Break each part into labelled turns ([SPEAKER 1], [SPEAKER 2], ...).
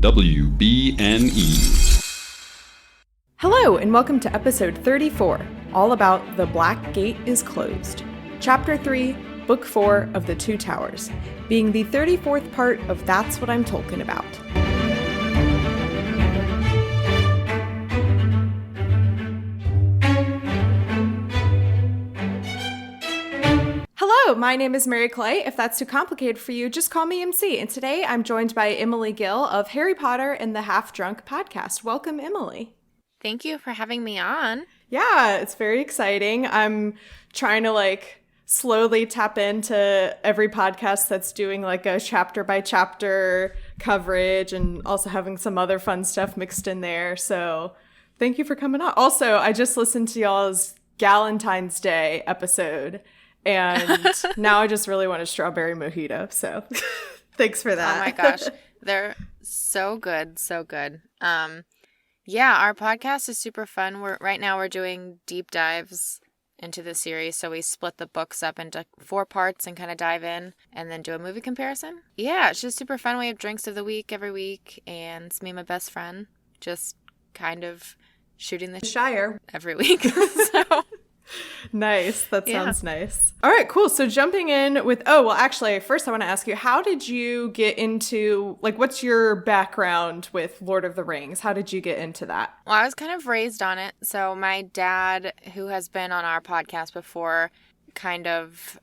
[SPEAKER 1] WBNE.
[SPEAKER 2] Hello, and welcome to episode 34, all about The Black Gate is Closed. Chapter 3, Book 4 of the Two Towers, being the 34th part of That's What I'm Tolkien About. Hello, my name is Mary Clay. If that's too complicated for you, just call me MC. And today I'm joined by Emily Gill of Harry Potter and the Half Drunk podcast. Welcome, Emily.
[SPEAKER 3] Thank you for having me on.
[SPEAKER 2] Yeah, it's very exciting. I'm trying to slowly tap into every podcast that's doing a chapter by chapter coverage and also having some other fun stuff mixed in there. So thank you for coming on. Also, I just listened to y'all's Galentine's Day episode and now I just really want a strawberry mojito. So thanks for that.
[SPEAKER 3] Oh my gosh. They're so good. So good. Yeah, our podcast is super fun. Right now we're doing deep dives into the series. So we split the books up into 4 parts and kind of dive in and then do a movie comparison. Yeah, it's just super fun. We have drinks of the week every week, and it's me and my best friend just kind of shooting the
[SPEAKER 2] Shire
[SPEAKER 3] every week. So
[SPEAKER 2] nice. That sounds nice. All right, cool. So jumping in with, actually, first I want to ask you, how did you get into, what's your background with Lord of the Rings? How did you get into that?
[SPEAKER 3] Well, I was kind of raised on it. So my dad, who has been on our podcast before, kind of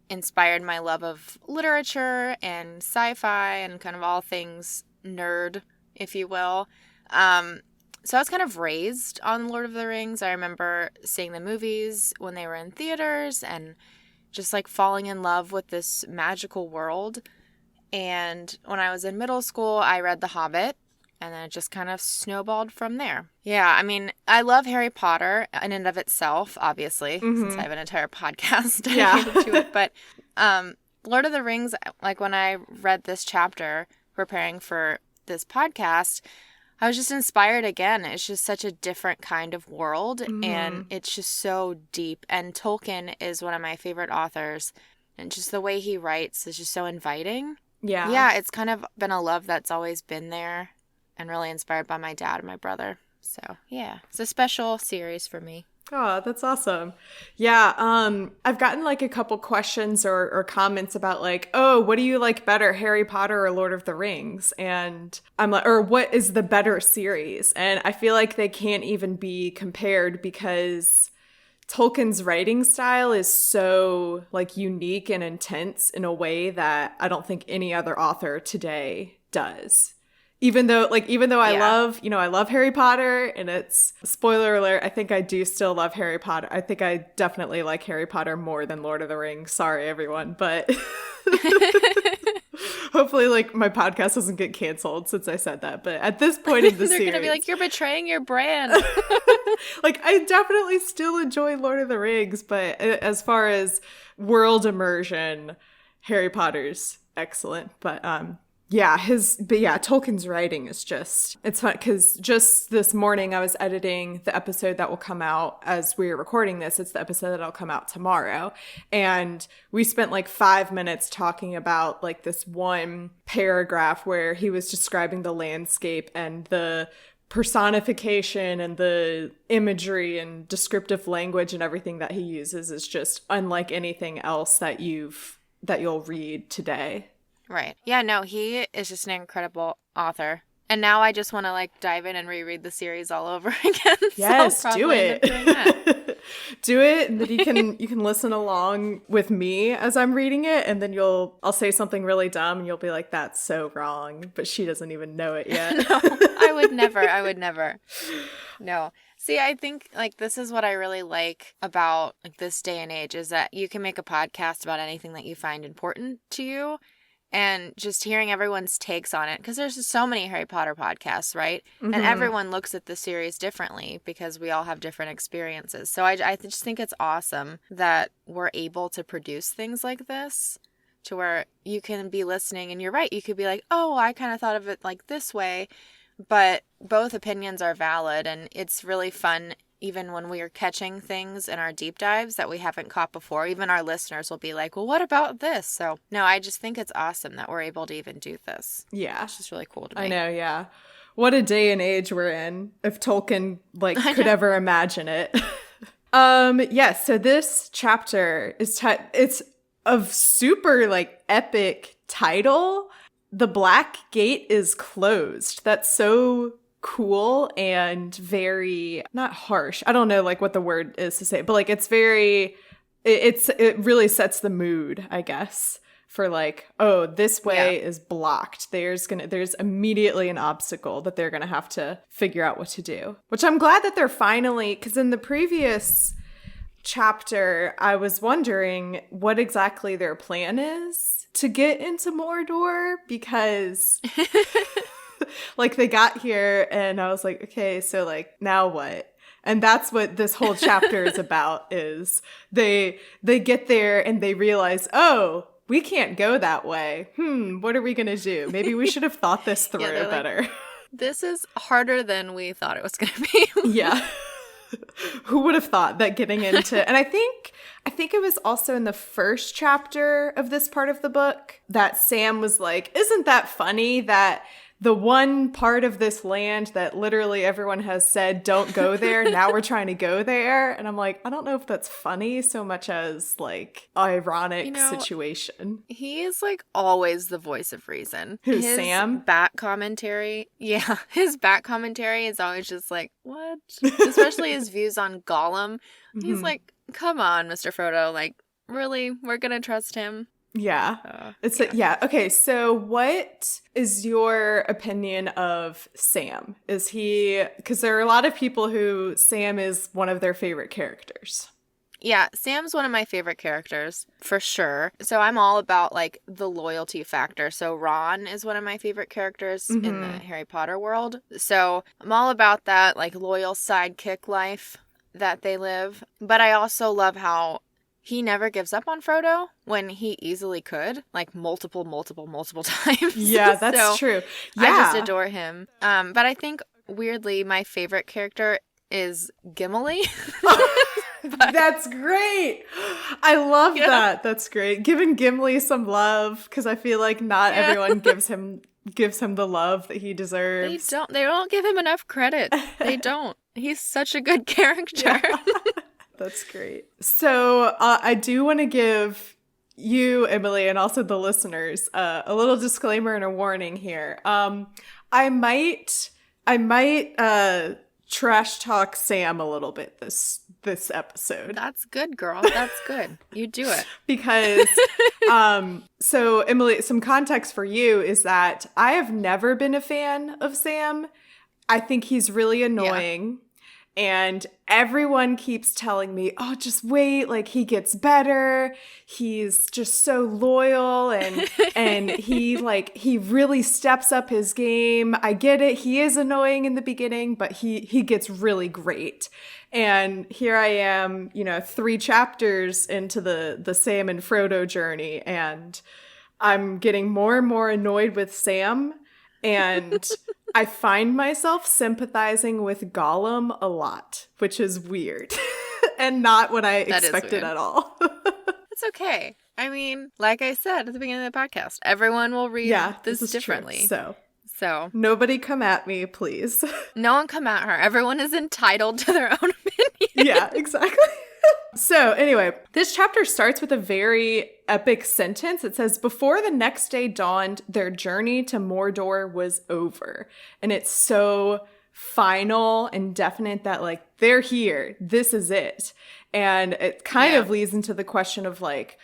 [SPEAKER 3] inspired my love of literature and sci-fi and kind of all things nerd, if you will. So I was kind of raised on Lord of the Rings. I remember seeing the movies when they were in theaters and just falling in love with this magical world. And when I was in middle school, I read The Hobbit, and then it just kind of snowballed from there. Yeah, I mean, I love Harry Potter in and of itself, obviously, since I have an entire podcast dedicated to it. But Lord of the Rings, when I read this chapter preparing for this podcast, I was just inspired again. It's just such a different kind of world, and it's just so deep. And Tolkien is one of my favorite authors, and just the way he writes is just so inviting.
[SPEAKER 2] Yeah.
[SPEAKER 3] Yeah, it's kind of been a love that's always been there and really inspired by my dad and my brother. So, yeah, it's a special series for me.
[SPEAKER 2] Oh, that's awesome. Yeah, I've gotten a couple questions or comments about what do you like better, Harry Potter or Lord of the Rings? And I'm or what is the better series? And I feel like they can't even be compared because Tolkien's writing style is so unique and intense in a way that I don't think any other author today does. Even though I love Harry Potter, and it's, spoiler alert, I think I do still love Harry Potter. I think I definitely like Harry Potter more than Lord of the Rings. Sorry, everyone, but hopefully my podcast doesn't get canceled since I said that. But at this point in the
[SPEAKER 3] They're
[SPEAKER 2] series,
[SPEAKER 3] going to be you're betraying your brand.
[SPEAKER 2] I definitely still enjoy Lord of the Rings, but as far as world immersion, Harry Potter's excellent. But Tolkien's writing is it's fun because just this morning I was editing the episode that will come out as we're recording this. It's the episode that'll come out tomorrow. And we spent 5 minutes talking about this one paragraph where he was describing the landscape and the personification and the imagery and descriptive language and everything that he uses is just unlike anything else that you'll read today.
[SPEAKER 3] Right. Yeah, no, he is just an incredible author. And now I just want to dive in and reread the series all over again.
[SPEAKER 2] Yes,
[SPEAKER 3] so
[SPEAKER 2] do it. Do it, and then you can listen along with me as I'm reading it, and then I'll say something really dumb and you'll be like, that's so wrong, but she doesn't even know it yet.
[SPEAKER 3] No, I would never. No. See, I think this is what I really like about this day and age is that you can make a podcast about anything that you find important to you. And just hearing everyone's takes on it, because there's just so many Harry Potter podcasts, right? And everyone looks at the series differently because we all have different experiences. So I just think it's awesome that we're able to produce things like this to where you can be listening and you're right. You could be like, oh, I kind of thought of it this way. But both opinions are valid, and it's really fun even when we are catching things in our deep dives that we haven't caught before, even our listeners will be like, well, what about this? So, no, I just think it's awesome that we're able to even do this.
[SPEAKER 2] Yeah.
[SPEAKER 3] It's just really cool to me.
[SPEAKER 2] I know, yeah. What a day and age we're in, if Tolkien, like, could ever imagine it. Yes, so this chapter is, it's a super, like, epic title. The Black Gate is closed. That's so cool and very, not harsh. I don't know, like, what the word is to say, but, like, it's very, it really sets the mood, I guess, for, like, oh, this way is blocked. There's immediately an obstacle that they're gonna have to figure out what to do. Which I'm glad that they're finally, because in the previous chapter, I was wondering what exactly their plan is to get into Mordor, because like they got here and I was like, okay, so like now what? And that's what this whole chapter is about, is they get there and they realize, oh, we can't go that way. What are we going to do? Maybe we should have thought this through better.
[SPEAKER 3] Like, this is harder than we thought it was going to be.
[SPEAKER 2] Yeah. Who would have thought that getting into, and I think it was also in the first chapter of this part of the book that Sam was like, isn't that funny that the one part of this land that literally everyone has said don't go there, now we're trying to go there? And I'm like, I don't know if that's funny so much as like ironic situation.
[SPEAKER 3] He is like always the voice of reason.
[SPEAKER 2] Who's Sam?
[SPEAKER 3] Back commentary. Yeah, his back commentary is always just like, what? Especially his views on Gollum. He's like, come on, Mr. Frodo, like, really? We're gonna trust him?
[SPEAKER 2] Yeah. Okay, so what is your opinion of Sam? Is he, because there are a lot of people who Sam is one of their favorite characters.
[SPEAKER 3] Yeah, Sam's one of my favorite characters, for sure. So I'm all about, like, the loyalty factor. So Ron is one of my favorite characters in the Harry Potter world. So I'm all about that, like, loyal sidekick life that they live. But I also love how he never gives up on Frodo when he easily could, like multiple times.
[SPEAKER 2] Yeah, that's true. Yeah.
[SPEAKER 3] I just adore him. But I think, weirdly, my favorite character is Gimli.
[SPEAKER 2] That's great. I love that. That's great. Giving Gimli some love, because I feel like not everyone gives him the love that he deserves.
[SPEAKER 3] They don't give him enough credit. They don't. He's such a good character.
[SPEAKER 2] Yeah. That's great. So I do want to give you, Emily, and also the listeners a little disclaimer and a warning here. I might trash talk Sam a little bit this episode.
[SPEAKER 3] That's good, girl. That's good. You do it.
[SPEAKER 2] Because so Emily, some context for you is that I have never been a fan of Sam. I think he's really annoying. Yeah. And everyone keeps telling me, oh, just wait, like he gets better. He's just so loyal and he really steps up his game. I get it. He is annoying in the beginning, but he gets really great. And here I am, 3 chapters into the Sam and Frodo journey, and I'm getting more and more annoyed with Sam. And I find myself sympathizing with Gollum a lot, which is weird and not what I expected at all.
[SPEAKER 3] It's okay. I mean, like I said at the beginning of the podcast, everyone will read this differently.
[SPEAKER 2] True.
[SPEAKER 3] So
[SPEAKER 2] nobody come at me, please.
[SPEAKER 3] No one come at her. Everyone is entitled to their own opinion.
[SPEAKER 2] Yeah, exactly. So anyway, this chapter starts with a very epic sentence. It says, before the next day dawned, their journey to Mordor was over. And it's so final and definite that like, they're here. This is it. And it kind of leads into the question of like,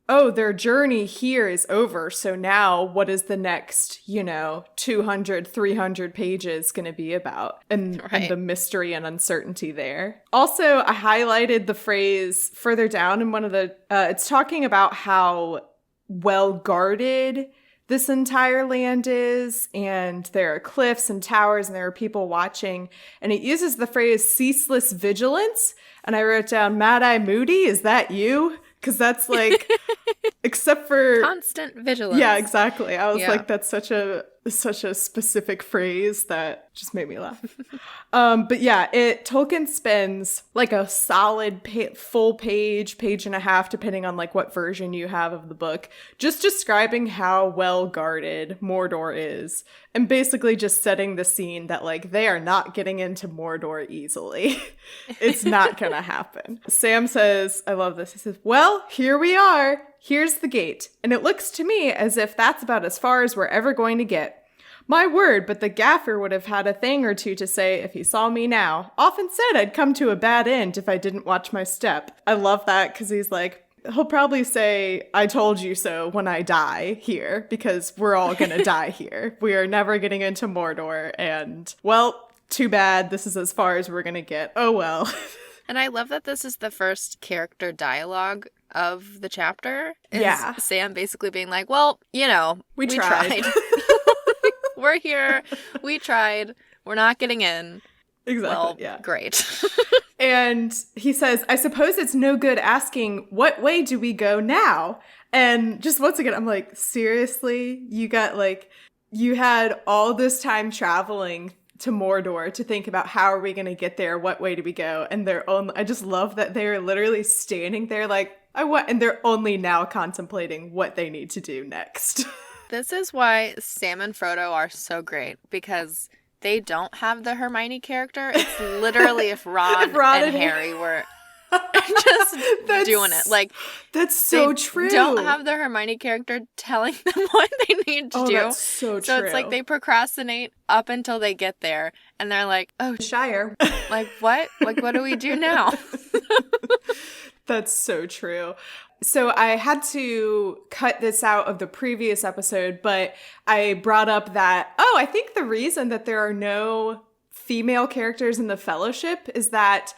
[SPEAKER 2] oh, their journey here is over. So now what is the next, 200, 300 pages going to be about? And the mystery and uncertainty there. Also, I highlighted the phrase further down in one of the, it's talking about how well guarded this entire land is. And there are cliffs and towers and there are people watching. And it uses the phrase ceaseless vigilance. And I wrote down, Mad-Eye Moody, is that you? Because that's like, except for
[SPEAKER 3] constant vigilance.
[SPEAKER 2] Yeah, exactly. I was like, that's such a such a specific phrase that just made me laugh. But yeah, Tolkien spends like a solid full page and a half, depending on like what version you have of the book, just describing how well guarded Mordor is, and basically just setting the scene that like they are not getting into Mordor easily. It's not gonna happen. Sam says, I love this. He says, well, here we are. Here's the gate. And it looks to me as if that's about as far as we're ever going to get. My word, but the gaffer would have had a thing or two to say if he saw me now. Often said I'd come to a bad end if I didn't watch my step. I love that because he's like, he'll probably say, I told you so when I die here, because we're all gonna die here. We are never getting into Mordor, and, well, too bad. This is as far as we're gonna get. Oh, well.
[SPEAKER 3] And I love that this is the first character dialogue of the chapter.
[SPEAKER 2] Yeah.
[SPEAKER 3] Sam basically being like, well, you know,
[SPEAKER 2] we tried.
[SPEAKER 3] We're here. We tried. We're not getting in.
[SPEAKER 2] Exactly.
[SPEAKER 3] Well,
[SPEAKER 2] yeah.
[SPEAKER 3] Great.
[SPEAKER 2] And he says, I suppose it's no good asking, what way do we go now? And just once again, I'm like, seriously? You had all this time traveling to Mordor to think about how are we going to get there? What way do we go? And I just love that they're literally standing there like, and they're only now contemplating what they need to do next.
[SPEAKER 3] This is why Sam and Frodo are so great, because they don't have the Hermione character. It's literally if Ron and Harry were just doing it. Like,
[SPEAKER 2] that's so true.
[SPEAKER 3] Don't have the Hermione character telling them what they need to do.
[SPEAKER 2] That's so true.
[SPEAKER 3] So it's like they procrastinate up until they get there, and they're like, "Oh,
[SPEAKER 2] Shire.
[SPEAKER 3] Like what? Like what do we do now?"
[SPEAKER 2] That's so true. So I had to cut this out of the previous episode, but I brought up that, I think the reason that there are no female characters in the Fellowship is that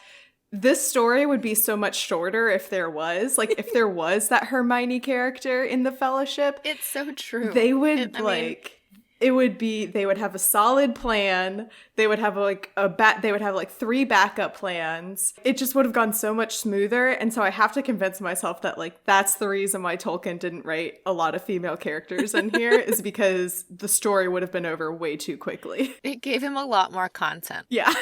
[SPEAKER 2] this story would be so much shorter if there was. Like, if there was that Hermione character in the Fellowship.
[SPEAKER 3] It's so true.
[SPEAKER 2] They would, they would have a solid plan. They would have they would have 3 backup plans. It just would have gone so much smoother. And so I have to convince myself that that's the reason why Tolkien didn't write a lot of female characters in here is because the story would have been over way too quickly.
[SPEAKER 3] It gave him a lot more content.
[SPEAKER 2] Yeah.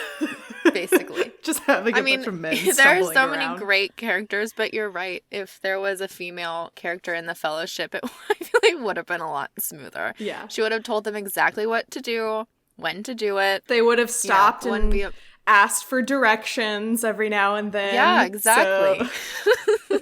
[SPEAKER 3] Basically.
[SPEAKER 2] Just having a bunch of men
[SPEAKER 3] there are so
[SPEAKER 2] around.
[SPEAKER 3] many great characters, but you're right. If there was a female character in the Fellowship, I feel like it would have been a lot smoother.
[SPEAKER 2] Yeah.
[SPEAKER 3] She would have told them exactly what to do, when to do it.
[SPEAKER 2] They would have stopped and asked for directions every now and then.
[SPEAKER 3] Yeah, exactly. So...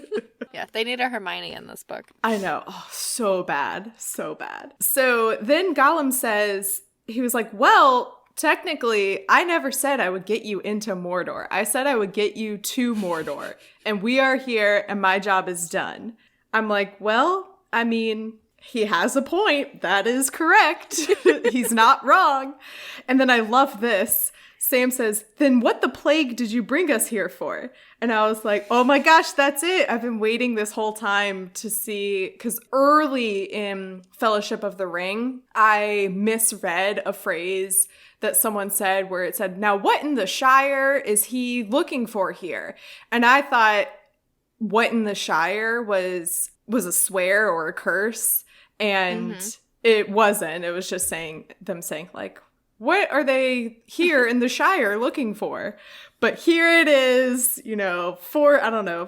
[SPEAKER 3] Yeah, they need a Hermione in this book.
[SPEAKER 2] I know. Oh, so bad. So bad. So then Gollum says, he was like, well... Technically, I never said I would get you into Mordor. I said I would get you to Mordor. And we are here, and my job is done. I'm like, well, I mean, he has a point. That is correct. He's not wrong. And then I love this. Sam says, then what the plague did you bring us here for? And I was like, oh my gosh, that's it. I've been waiting this whole time to see, because early in Fellowship of the Ring, I misread a phrase that someone said where it said, now what in the Shire is he looking for here? And I thought what in the Shire was a swear or a curse. And it wasn't. It was just saying like, what are they here in the Shire looking for? But here it is,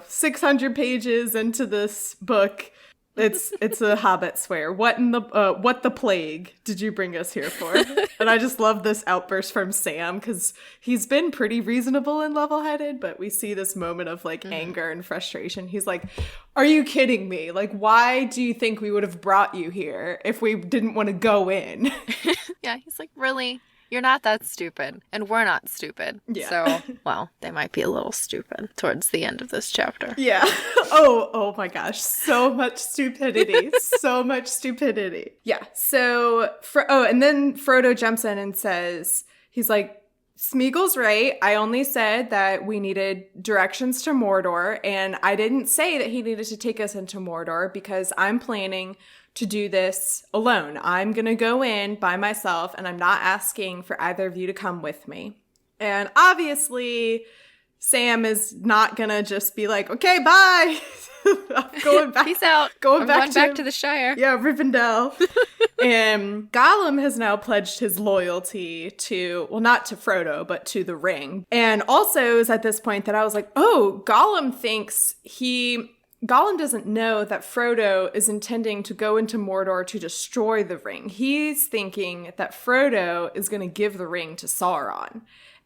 [SPEAKER 2] 600 pages into this book. It's a Hobbit swear. What the plague did you bring us here for? And I just love this outburst from Sam because he's been pretty reasonable and level-headed, but we see this moment of anger and frustration. He's like, are you kidding me? Why do you think we would have brought you here if we didn't want to go in?
[SPEAKER 3] Yeah, he's like, really? You're not that stupid, and we're not stupid.
[SPEAKER 2] Yeah.
[SPEAKER 3] So, well, they might be a little stupid towards the end of this chapter.
[SPEAKER 2] Yeah. Oh my gosh. So much stupidity. So much stupidity. Yeah. So, and then Frodo jumps in and says, he's like, Smeagol's right. I only said that we needed directions to Mordor, and I didn't say that he needed to take us into Mordor because I'm planning to do this alone. I'm going to go in by myself, and I'm not asking for either of you to come with me. And obviously, Sam is not gonna just be like, okay, bye. I'm going back.
[SPEAKER 3] Peace out.
[SPEAKER 2] Going back
[SPEAKER 3] to the Shire.
[SPEAKER 2] Yeah, Rivendell. And Gollum has now pledged his loyalty to, well, not to Frodo, but to the ring. And also is at this point that I was like, oh, Gollum doesn't know that Frodo is intending to go into Mordor to destroy the ring. He's thinking that Frodo is going to give the ring to Sauron.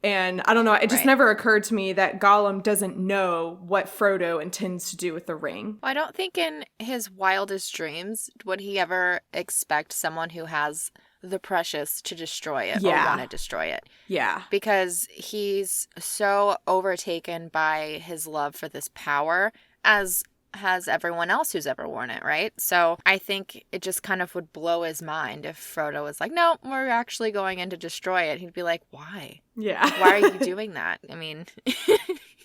[SPEAKER 2] And I don't know, it just never occurred to me that Gollum doesn't know what Frodo intends to do with the ring.
[SPEAKER 3] Well, I don't think in his wildest dreams would he ever expect someone who has the precious to destroy it or want to destroy it.
[SPEAKER 2] Yeah.
[SPEAKER 3] Because he's so overtaken by his love for this power, as has everyone else who's ever worn it, right? So I think it just kind of would blow his mind if Frodo was like, no, we're actually going in to destroy it. He'd be like, why?
[SPEAKER 2] Yeah.
[SPEAKER 3] Why are you doing that? I mean,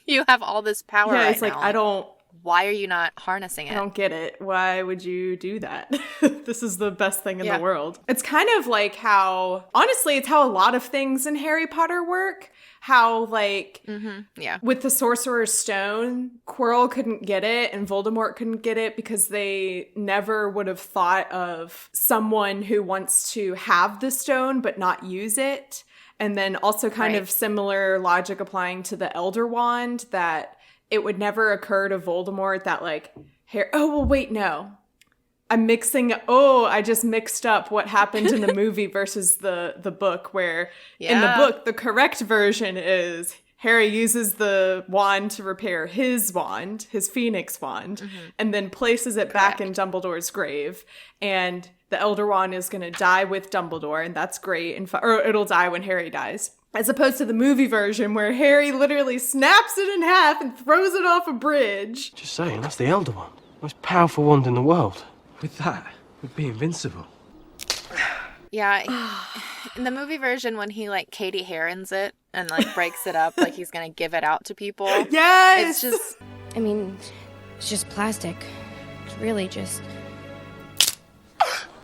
[SPEAKER 3] you have all this power right
[SPEAKER 2] now. Yeah, it's like,
[SPEAKER 3] why are you not harnessing it?
[SPEAKER 2] I don't get it. Why would you do that? This is the best thing in the world. It's kind of like how, honestly, it's how a lot of things in Harry Potter work. How, like, with the Sorcerer's Stone, Quirrell couldn't get it and Voldemort couldn't get it because they never would have thought of someone who wants to have the stone but not use it. And then also kind of similar logic applying to the Elder Wand, that it would never occur to Voldemort that, like, I just mixed up what happened in the movie versus the book, where in the book, the correct version is Harry uses the wand to repair his wand, his Phoenix wand, and then places it back in Dumbledore's grave. And the Elder Wand is going to die with Dumbledore, and that's great. Or it'll die when Harry dies. As opposed to the movie version where Harry literally snaps it in half and throws it off a bridge.
[SPEAKER 1] Just saying, that's the Elder Wand. Most powerful wand in the world. With that, we'd be invincible.
[SPEAKER 3] Yeah. In the movie version, when he, like, Katie Herons it and, like, breaks it up like he's going to give it out to people.
[SPEAKER 2] Yes!
[SPEAKER 3] It's just...
[SPEAKER 4] I mean, it's just plastic. It's really just...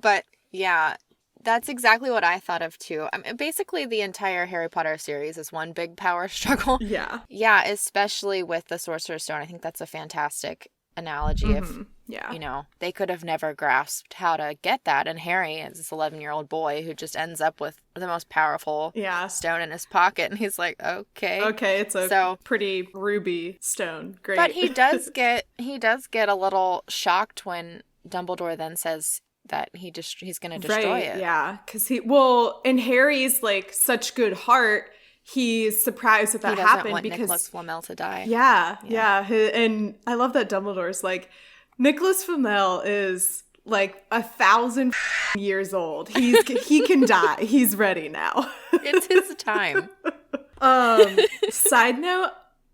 [SPEAKER 3] But, yeah, that's exactly what I thought of, too. I mean, basically, the entire Harry Potter series is one big power struggle.
[SPEAKER 2] Yeah.
[SPEAKER 3] Yeah, especially with the Sorcerer's Stone. I think that's a fantastic analogy. If, you know, they could have never grasped how to get that. And Harry is this 11-year-old boy who just ends up with the most powerful stone in his pocket. And he's like, okay.
[SPEAKER 2] Okay, it's a pretty ruby stone. Great.
[SPEAKER 3] But he does get a little shocked when Dumbledore then says that he's going to destroy it.
[SPEAKER 2] Yeah, because in Harry's, like, such good heart, he's surprised that happened.
[SPEAKER 3] He doesn't want Nicholas Flamel to die.
[SPEAKER 2] Yeah. And I love that Dumbledore's like, Nicholas Flamel is like 1,000 years old. He can die. He's ready now.
[SPEAKER 3] It's his time.
[SPEAKER 2] Side note,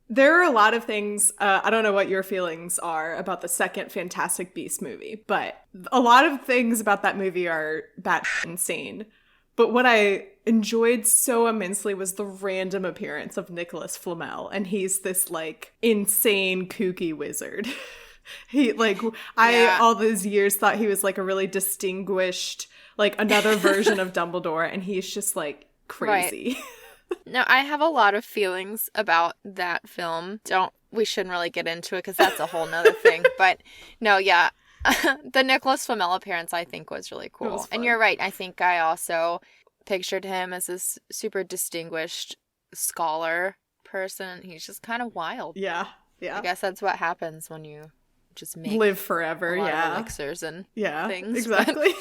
[SPEAKER 2] there are a lot of things, I don't know what your feelings are about the second Fantastic Beasts movie, but a lot of things about that movie are insane. But what I enjoyed so immensely was the random appearance of Nicholas Flamel. And he's this, like, insane, kooky wizard. I all those years thought he was, like, a really distinguished, like, another version of Dumbledore. And he's just, like, crazy.
[SPEAKER 3] Right. No, I have a lot of feelings about that film. We shouldn't really get into it because that's a whole nother thing. But no, yeah. The Nicholas Flamel appearance, I think, was really cool. And you're right. I think I also pictured him as this super distinguished scholar person. He's just kind of wild.
[SPEAKER 2] Yeah.
[SPEAKER 3] I guess that's what happens when you just
[SPEAKER 2] live forever.
[SPEAKER 3] A lot of elixirs and things.
[SPEAKER 2] Exactly.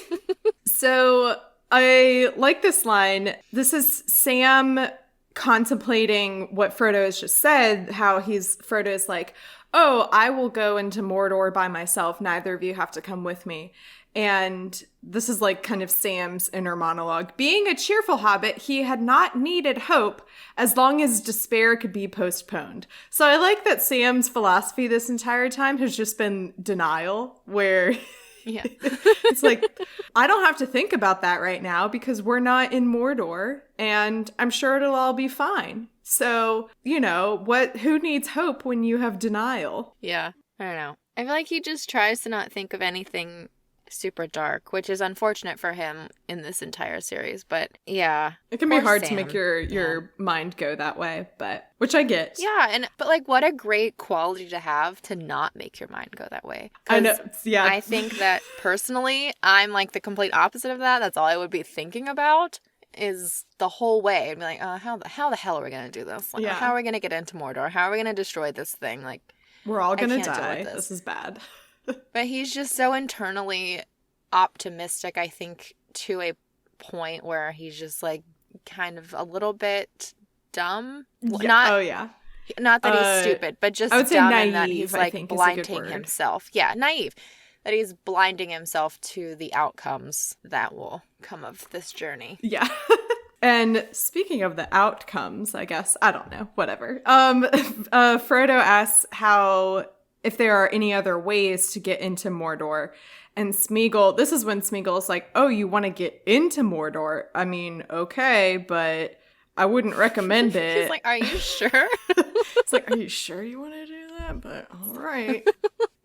[SPEAKER 2] So I like this line. This is Sam contemplating what Frodo has just said, how Frodo is like, oh, I will go into Mordor by myself. Neither of you have to come with me. And this is like kind of Sam's inner monologue. Being a cheerful hobbit, he had not needed hope as long as despair could be postponed. So I like that Sam's philosophy this entire time has just been denial, where it's like, I don't have to think about that right now because we're not in Mordor and I'm sure it'll all be fine. So, you know, who needs hope when you have denial?
[SPEAKER 3] Yeah, I don't know. I feel like he just tries to not think of anything super dark, which is unfortunate for him in this entire series. But yeah,
[SPEAKER 2] It can be
[SPEAKER 3] poor
[SPEAKER 2] hard to
[SPEAKER 3] Sam.
[SPEAKER 2] make your mind go that way, but which I get.
[SPEAKER 3] Yeah, but like, what a great quality to have to not make your mind go that way.
[SPEAKER 2] I know.
[SPEAKER 3] 'Cause
[SPEAKER 2] Yeah.
[SPEAKER 3] I think that personally, I'm like the complete opposite of that. That's all I would be thinking about is the whole way. I'd be like, how the hell are we gonna do this? Like,
[SPEAKER 2] Yeah.
[SPEAKER 3] how are we gonna get into Mordor? How are we gonna destroy this thing? Like,
[SPEAKER 2] We're all gonna
[SPEAKER 3] can't deal
[SPEAKER 2] die.
[SPEAKER 3] with
[SPEAKER 2] This is bad.
[SPEAKER 3] but he's just so internally optimistic, I think, to a point where he's just like kind of a little bit dumb.
[SPEAKER 2] Oh yeah.
[SPEAKER 3] Not that he's stupid, but just
[SPEAKER 2] I would say
[SPEAKER 3] dumb in that
[SPEAKER 2] naive,
[SPEAKER 3] he's
[SPEAKER 2] I
[SPEAKER 3] like
[SPEAKER 2] think, is a good
[SPEAKER 3] blinding
[SPEAKER 2] word.
[SPEAKER 3] himself. Yeah, naive. That he's blinding himself to the outcomes that will come of this journey.
[SPEAKER 2] Yeah. And speaking of the outcomes, I guess, I don't know, whatever. Frodo asks if there are any other ways to get into Mordor. And Smeagol, this is when Smeagol is like, oh, you want to get into Mordor? I mean, okay, but I wouldn't recommend it.
[SPEAKER 3] He's like, are you sure?
[SPEAKER 2] It's like, are you sure you want to do that? But all right.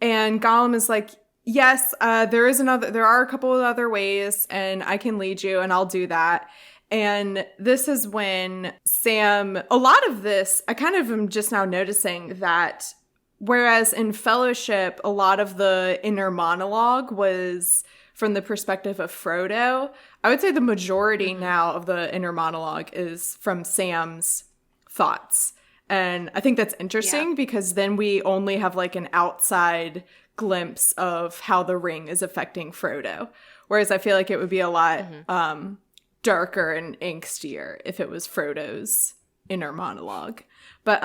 [SPEAKER 2] And Gollum is like, yes, there are a couple of other ways and I can lead you and I'll do that. And this is when Sam, a lot of this, I kind of am just now noticing that whereas in Fellowship, a lot of the inner monologue was from the perspective of Frodo, I would say the majority now of the inner monologue is from Sam's thoughts. And I think that's interesting because then we only have like an outside glimpse of how the ring is affecting Frodo. Whereas I feel like it would be a lot darker and angstier if it was Frodo's inner monologue. But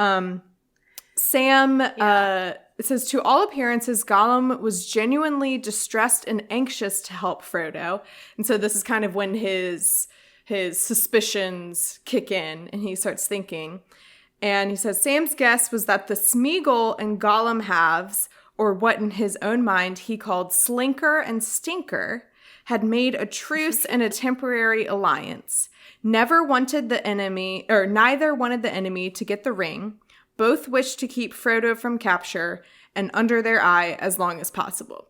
[SPEAKER 2] Sam, it says, to all appearances, Gollum was genuinely distressed and anxious to help Frodo. And so this is kind of when his suspicions kick in and he starts thinking. And he says, Sam's guess was that the Smeagol and Gollum halves, or what in his own mind he called Slinker and Stinker, had made a truce and a temporary alliance. Neither wanted the enemy to get the ring. Both wished to keep Frodo from capture and under their eye as long as possible.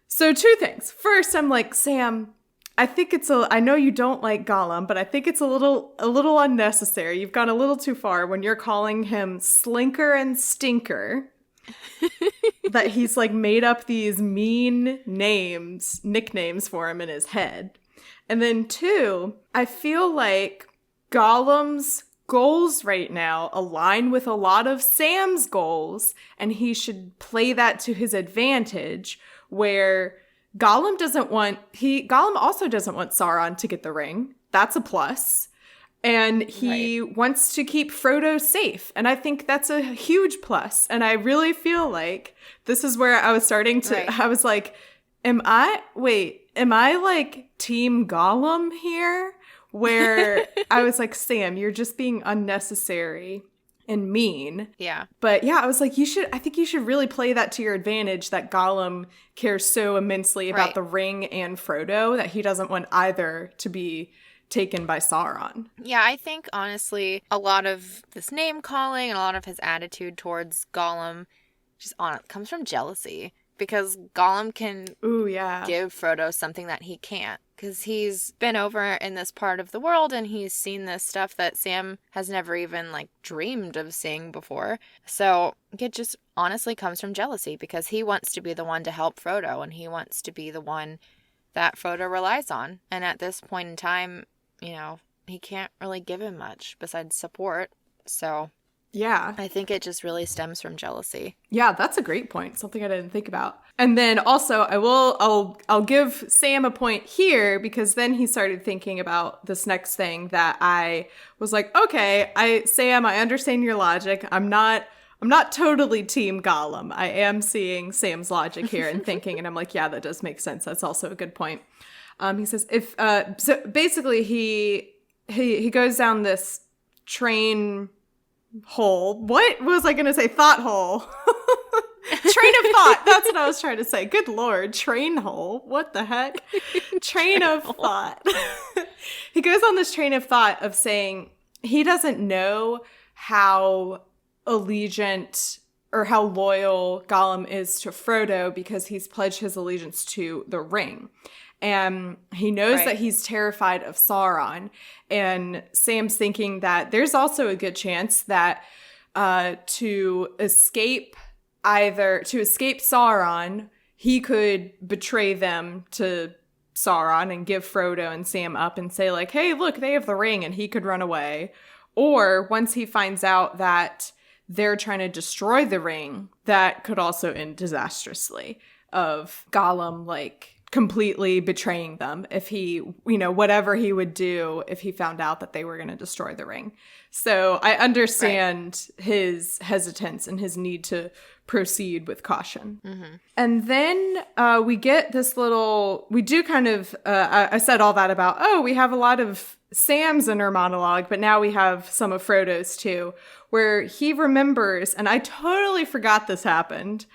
[SPEAKER 2] So 2 things. First, I'm like, Sam, I know you don't like Gollum, but I think it's a little unnecessary. You've gone a little too far when you're calling him Slinker and Stinker. That he's like made up these mean nicknames for him in his head. And then 2, I feel like Gollum's goals right now align with a lot of Sam's goals, and he should play that to his advantage, where Gollum also doesn't want Sauron to get the ring. That's a plus. And he wants to keep Frodo safe. And I think that's a huge plus. And I really feel like this is where I was starting to, I was like, am I like Team Gollum here? Where I was like, Sam, you're just being unnecessary and mean.
[SPEAKER 3] Yeah.
[SPEAKER 2] But yeah, I was like, I think you should really play that to your advantage, that Gollum cares so immensely about the ring and Frodo that he doesn't want either to be taken by Sauron.
[SPEAKER 3] Yeah, I think honestly, a lot of this name calling and a lot of his attitude towards Gollum just comes from jealousy, because Gollum can give Frodo something that he can't, because he's been over in this part of the world and he's seen this stuff that Sam has never even like dreamed of seeing before. So it just honestly comes from jealousy, because he wants to be the one to help Frodo and he wants to be the one that Frodo relies on. And at this point in time, he can't really give him much besides support. So
[SPEAKER 2] yeah,
[SPEAKER 3] I think it just really stems from jealousy.
[SPEAKER 2] Yeah, that's a great point. Something I didn't think about. And then also I'll give Sam a point here, because then he started thinking about this next thing that I was like, okay, Sam, I understand your logic. I'm not totally Team Gollum. I am seeing Sam's logic here and thinking, and I'm like, yeah, that does make sense. That's also a good point. He says, so basically he goes down this train hole. What was I going to say? Thought hole. Train of thought. That's what I was trying to say. Good Lord. Train hole. What the heck? Train of thought. He goes on this train of thought of saying he doesn't know how allegiant or how loyal Gollum is to Frodo because he's pledged his allegiance to the ring. And he knows that he's terrified of Sauron. And Sam's thinking that there's also a good chance that to escape Sauron, he could betray them to Sauron and give Frodo and Sam up and say like, hey, look, they have the ring, and he could run away. Or once he finds out that they're trying to destroy the ring, that could also end disastrously, of Gollum like completely betraying them if he, whatever he would do if he found out that they were going to destroy the ring. So I understand his hesitance and his need to proceed with caution. Mm-hmm. And then we get this we do kind of, I said all that about, we have a lot of Sam's inner monologue, but now we have some of Frodo's too, where he remembers, and I totally forgot this happened,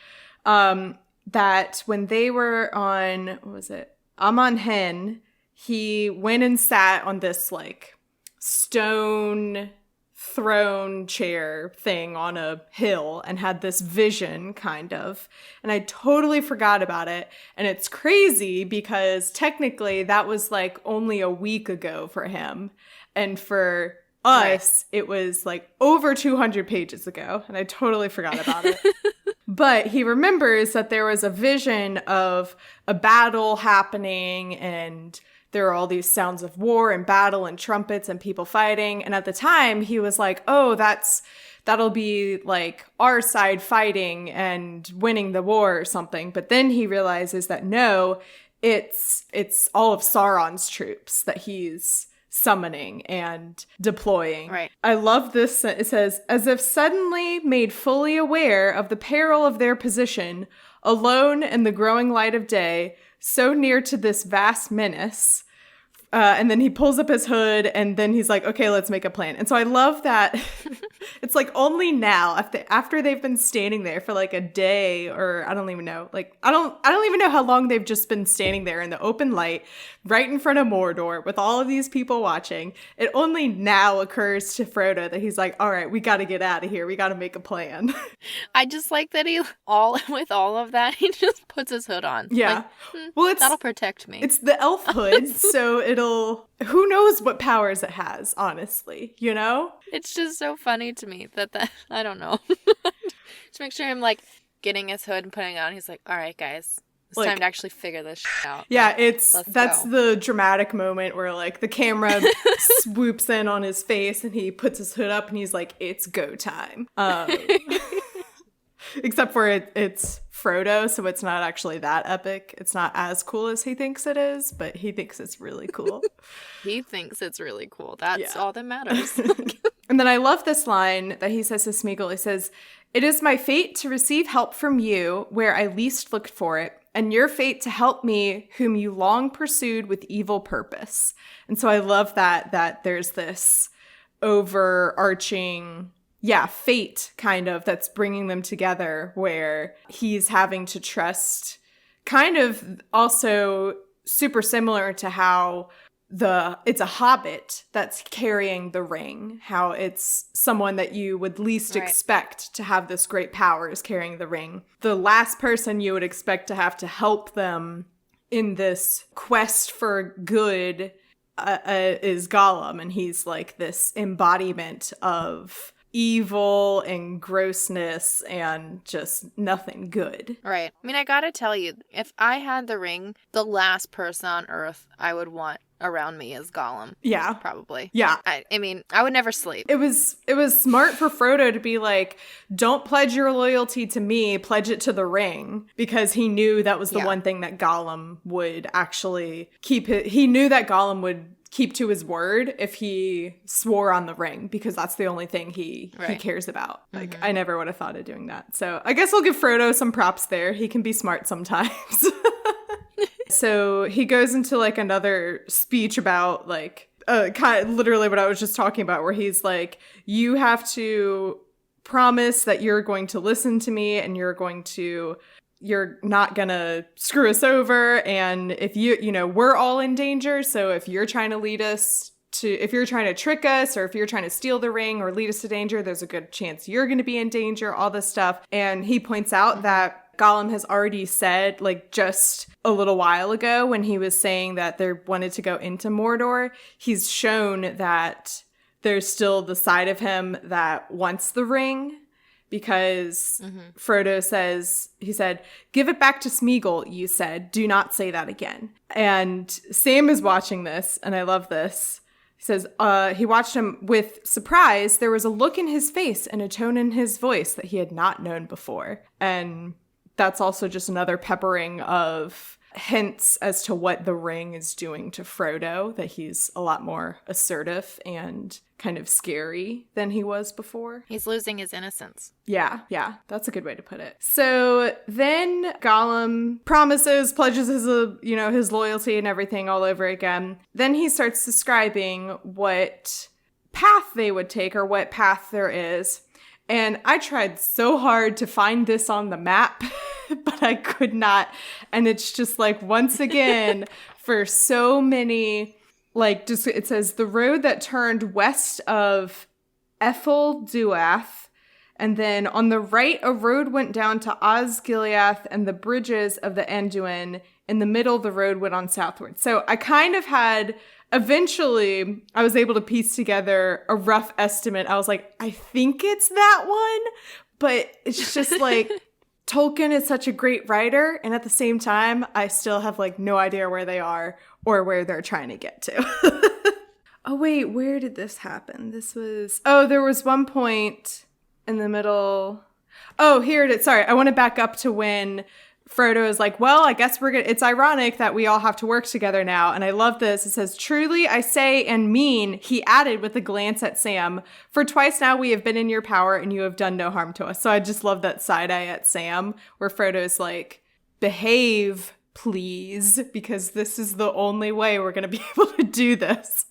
[SPEAKER 2] that when they were on, what was it? Amon Hen, he went and sat on this like stone throne chair thing on a hill and had this vision kind of. And I totally forgot about it. And it's crazy because technically that was like only a week ago for him. And for us, it was like over 200 pages ago. And I totally forgot about it. But he remembers that there was a vision of a battle happening, and there are all these sounds of war and battle and trumpets and people fighting. And at the time, he was like, oh, that'll be like our side fighting and winning the war or something. But then he realizes that no, it's all of Sauron's troops that he's summoning and deploying.
[SPEAKER 3] Right.
[SPEAKER 2] I love this. It says, as if suddenly made fully aware of the peril of their position, alone in the growing light of day, so near to this vast menace. And then he pulls up his hood, and then he's like, okay, let's make a plan. And so I love that it's like only now, after they've been standing there for like a day, or I don't even know, like, I don't even know how long they've just been standing there in the open light, right in front of Mordor with all of these people watching. It only now occurs to Frodo that he's like, all right, we got to get out of here. We got to make a plan.
[SPEAKER 3] I just like that with all of that, he just puts his hood on.
[SPEAKER 2] Yeah.
[SPEAKER 3] Like,
[SPEAKER 2] well,
[SPEAKER 3] that'll protect me.
[SPEAKER 2] It's the elf hood, so who knows what powers it has, honestly, you know?
[SPEAKER 3] It's just so funny to me that I don't know. Just make sure I'm like getting his hood and putting it on. He's like, all right, guys, it's time to actually figure this out.
[SPEAKER 2] Yeah, that's the dramatic moment where like the camera swoops in on his face and he puts his hood up and he's like, it's go time. Except for it's Frodo, so it's not actually that epic. It's not as cool as he thinks it is, but he thinks it's really cool.
[SPEAKER 3] He thinks it's really cool. That's all that matters.
[SPEAKER 2] And then I love this line that he says to Smeagol. He says, it is my fate to receive help from you where I least looked for it, and your fate to help me whom you long pursued with evil purpose. And so I love that there's this overarching fate kind of that's bringing them together, where he's having to trust, kind of also super similar to how it's a hobbit that's carrying the ring, how it's someone that you would least expect to have this great power is carrying the ring. The last person you would expect to have to help them in this quest for good is Gollum, and he's like this embodiment of evil and grossness and just nothing good.
[SPEAKER 3] Right. I mean, I gotta tell you, if I had the ring, the last person on Earth I would want around me is Gollum.
[SPEAKER 2] Yeah.
[SPEAKER 3] Probably.
[SPEAKER 2] Yeah.
[SPEAKER 3] I mean, I would never sleep.
[SPEAKER 2] It was smart for Frodo to be like, don't pledge your loyalty to me, pledge it to the ring, because he knew that was the one thing that Gollum would actually keep. He knew that Gollum would keep to his word if he swore on the ring, because that's the only thing he cares about. Like, I never would have thought of doing that. So I guess I'll give Frodo some props there. He can be smart sometimes. So he goes into like another speech about like kind of literally what I was just talking about, where he's like, you have to promise that you're going to listen to me and you're not gonna screw us over. And if we're all in danger. So if you're trying to lead us if you're trying to trick us, or if you're trying to steal the ring or lead us to danger, there's a good chance you're going to be in danger, all this stuff. And he points out that Gollum has already said, like, just a little while ago when he was saying that they wanted to go into Mordor, he's shown that there's still the side of him that wants the ring, because Frodo says, he said, "Give it back to Smeagol, you said. Do not say that again." And Sam is watching this, and I love this. He says, he watched him with surprise. There was a look in his face and a tone in his voice that he had not known before. And that's also just another peppering of hints as to what the ring is doing to Frodo, that he's a lot more assertive and kind of scary than he was before.
[SPEAKER 3] He's losing his innocence.
[SPEAKER 2] Yeah, that's a good way to put it. So then Gollum pledges his loyalty and everything all over again. Then he starts describing what path they would take, or what path there is. And I tried so hard to find this on the map, but I could not. And it's just like, once again, for so many, like, just, it says the road that turned west of Ethelduath, and then on the right, a road went down to Osgiliath and the bridges of the Anduin. In the middle, the road went on southward. So I kind of had, eventually, I was able to piece together a rough estimate. I was like, I think it's that one, but it's just like, Tolkien is such a great writer, and at the same time, I still have like no idea where they are or where they're trying to get to. Oh wait, where did this happen? There was one point in the middle. Oh, here it is. Sorry, I want to back up to when Frodo is like, well, I guess it's ironic that we all have to work together now. And I love this. It says, "Truly I say and mean," he added with a glance at Sam, "for twice now we have been in your power and you have done no harm to us." So I just love that side eye at Sam, where Frodo's like, behave, please, because this is the only way we're going to be able to do this.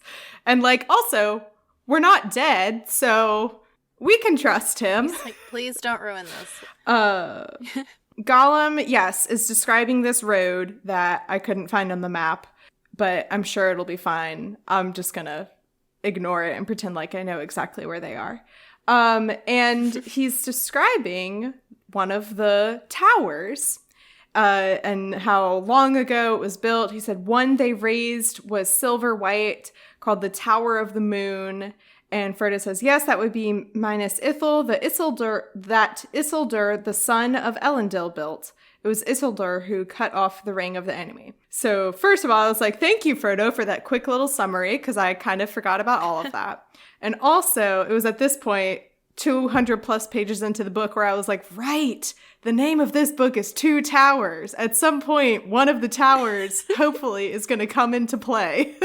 [SPEAKER 2] And like, also, we're not dead, so we can trust him.
[SPEAKER 3] He's like, please don't ruin this.
[SPEAKER 2] Gollum, yes, is describing this road that I couldn't find on the map, but I'm sure it'll be fine. I'm just gonna ignore it and pretend like I know exactly where they are. And he's describing one of the towers, and how long ago it was built. He said one they raised was silver white, called the Tower of the Moon. And Frodo says, yes, that would be minus Ithil, that Isildur, the son of Elendil, built. It was Isildur who cut off the ring of the enemy. So first of all, I was like, thank you, Frodo, for that quick little summary, because I kind of forgot about all of that. And also, it was at this point, 200 plus pages into the book, where I was like, right, the name of this book is Two Towers. At some point, one of the towers, hopefully, is going to come into play.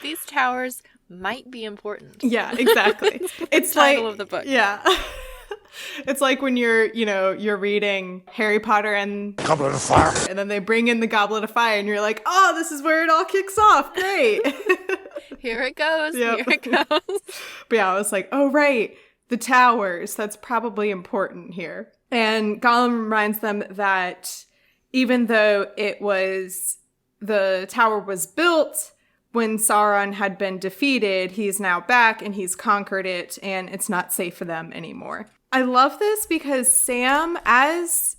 [SPEAKER 3] These towers might be important.
[SPEAKER 2] Yeah, exactly. It's
[SPEAKER 3] the title of the book.
[SPEAKER 2] Yeah. It's like when you're reading Harry Potter and
[SPEAKER 5] Goblet of Fire,
[SPEAKER 2] and then they bring in the Goblet of Fire, and you're like, oh, this is where it all kicks off. Great.
[SPEAKER 3] Here it goes.
[SPEAKER 2] Yep.
[SPEAKER 3] Here it goes.
[SPEAKER 2] But yeah, I was like, oh, right. The towers. That's probably important here. And Gollum reminds them that even though the tower was built when Sauron had been defeated, he's now back and he's conquered it, and it's not safe for them anymore. I love this because Sam, as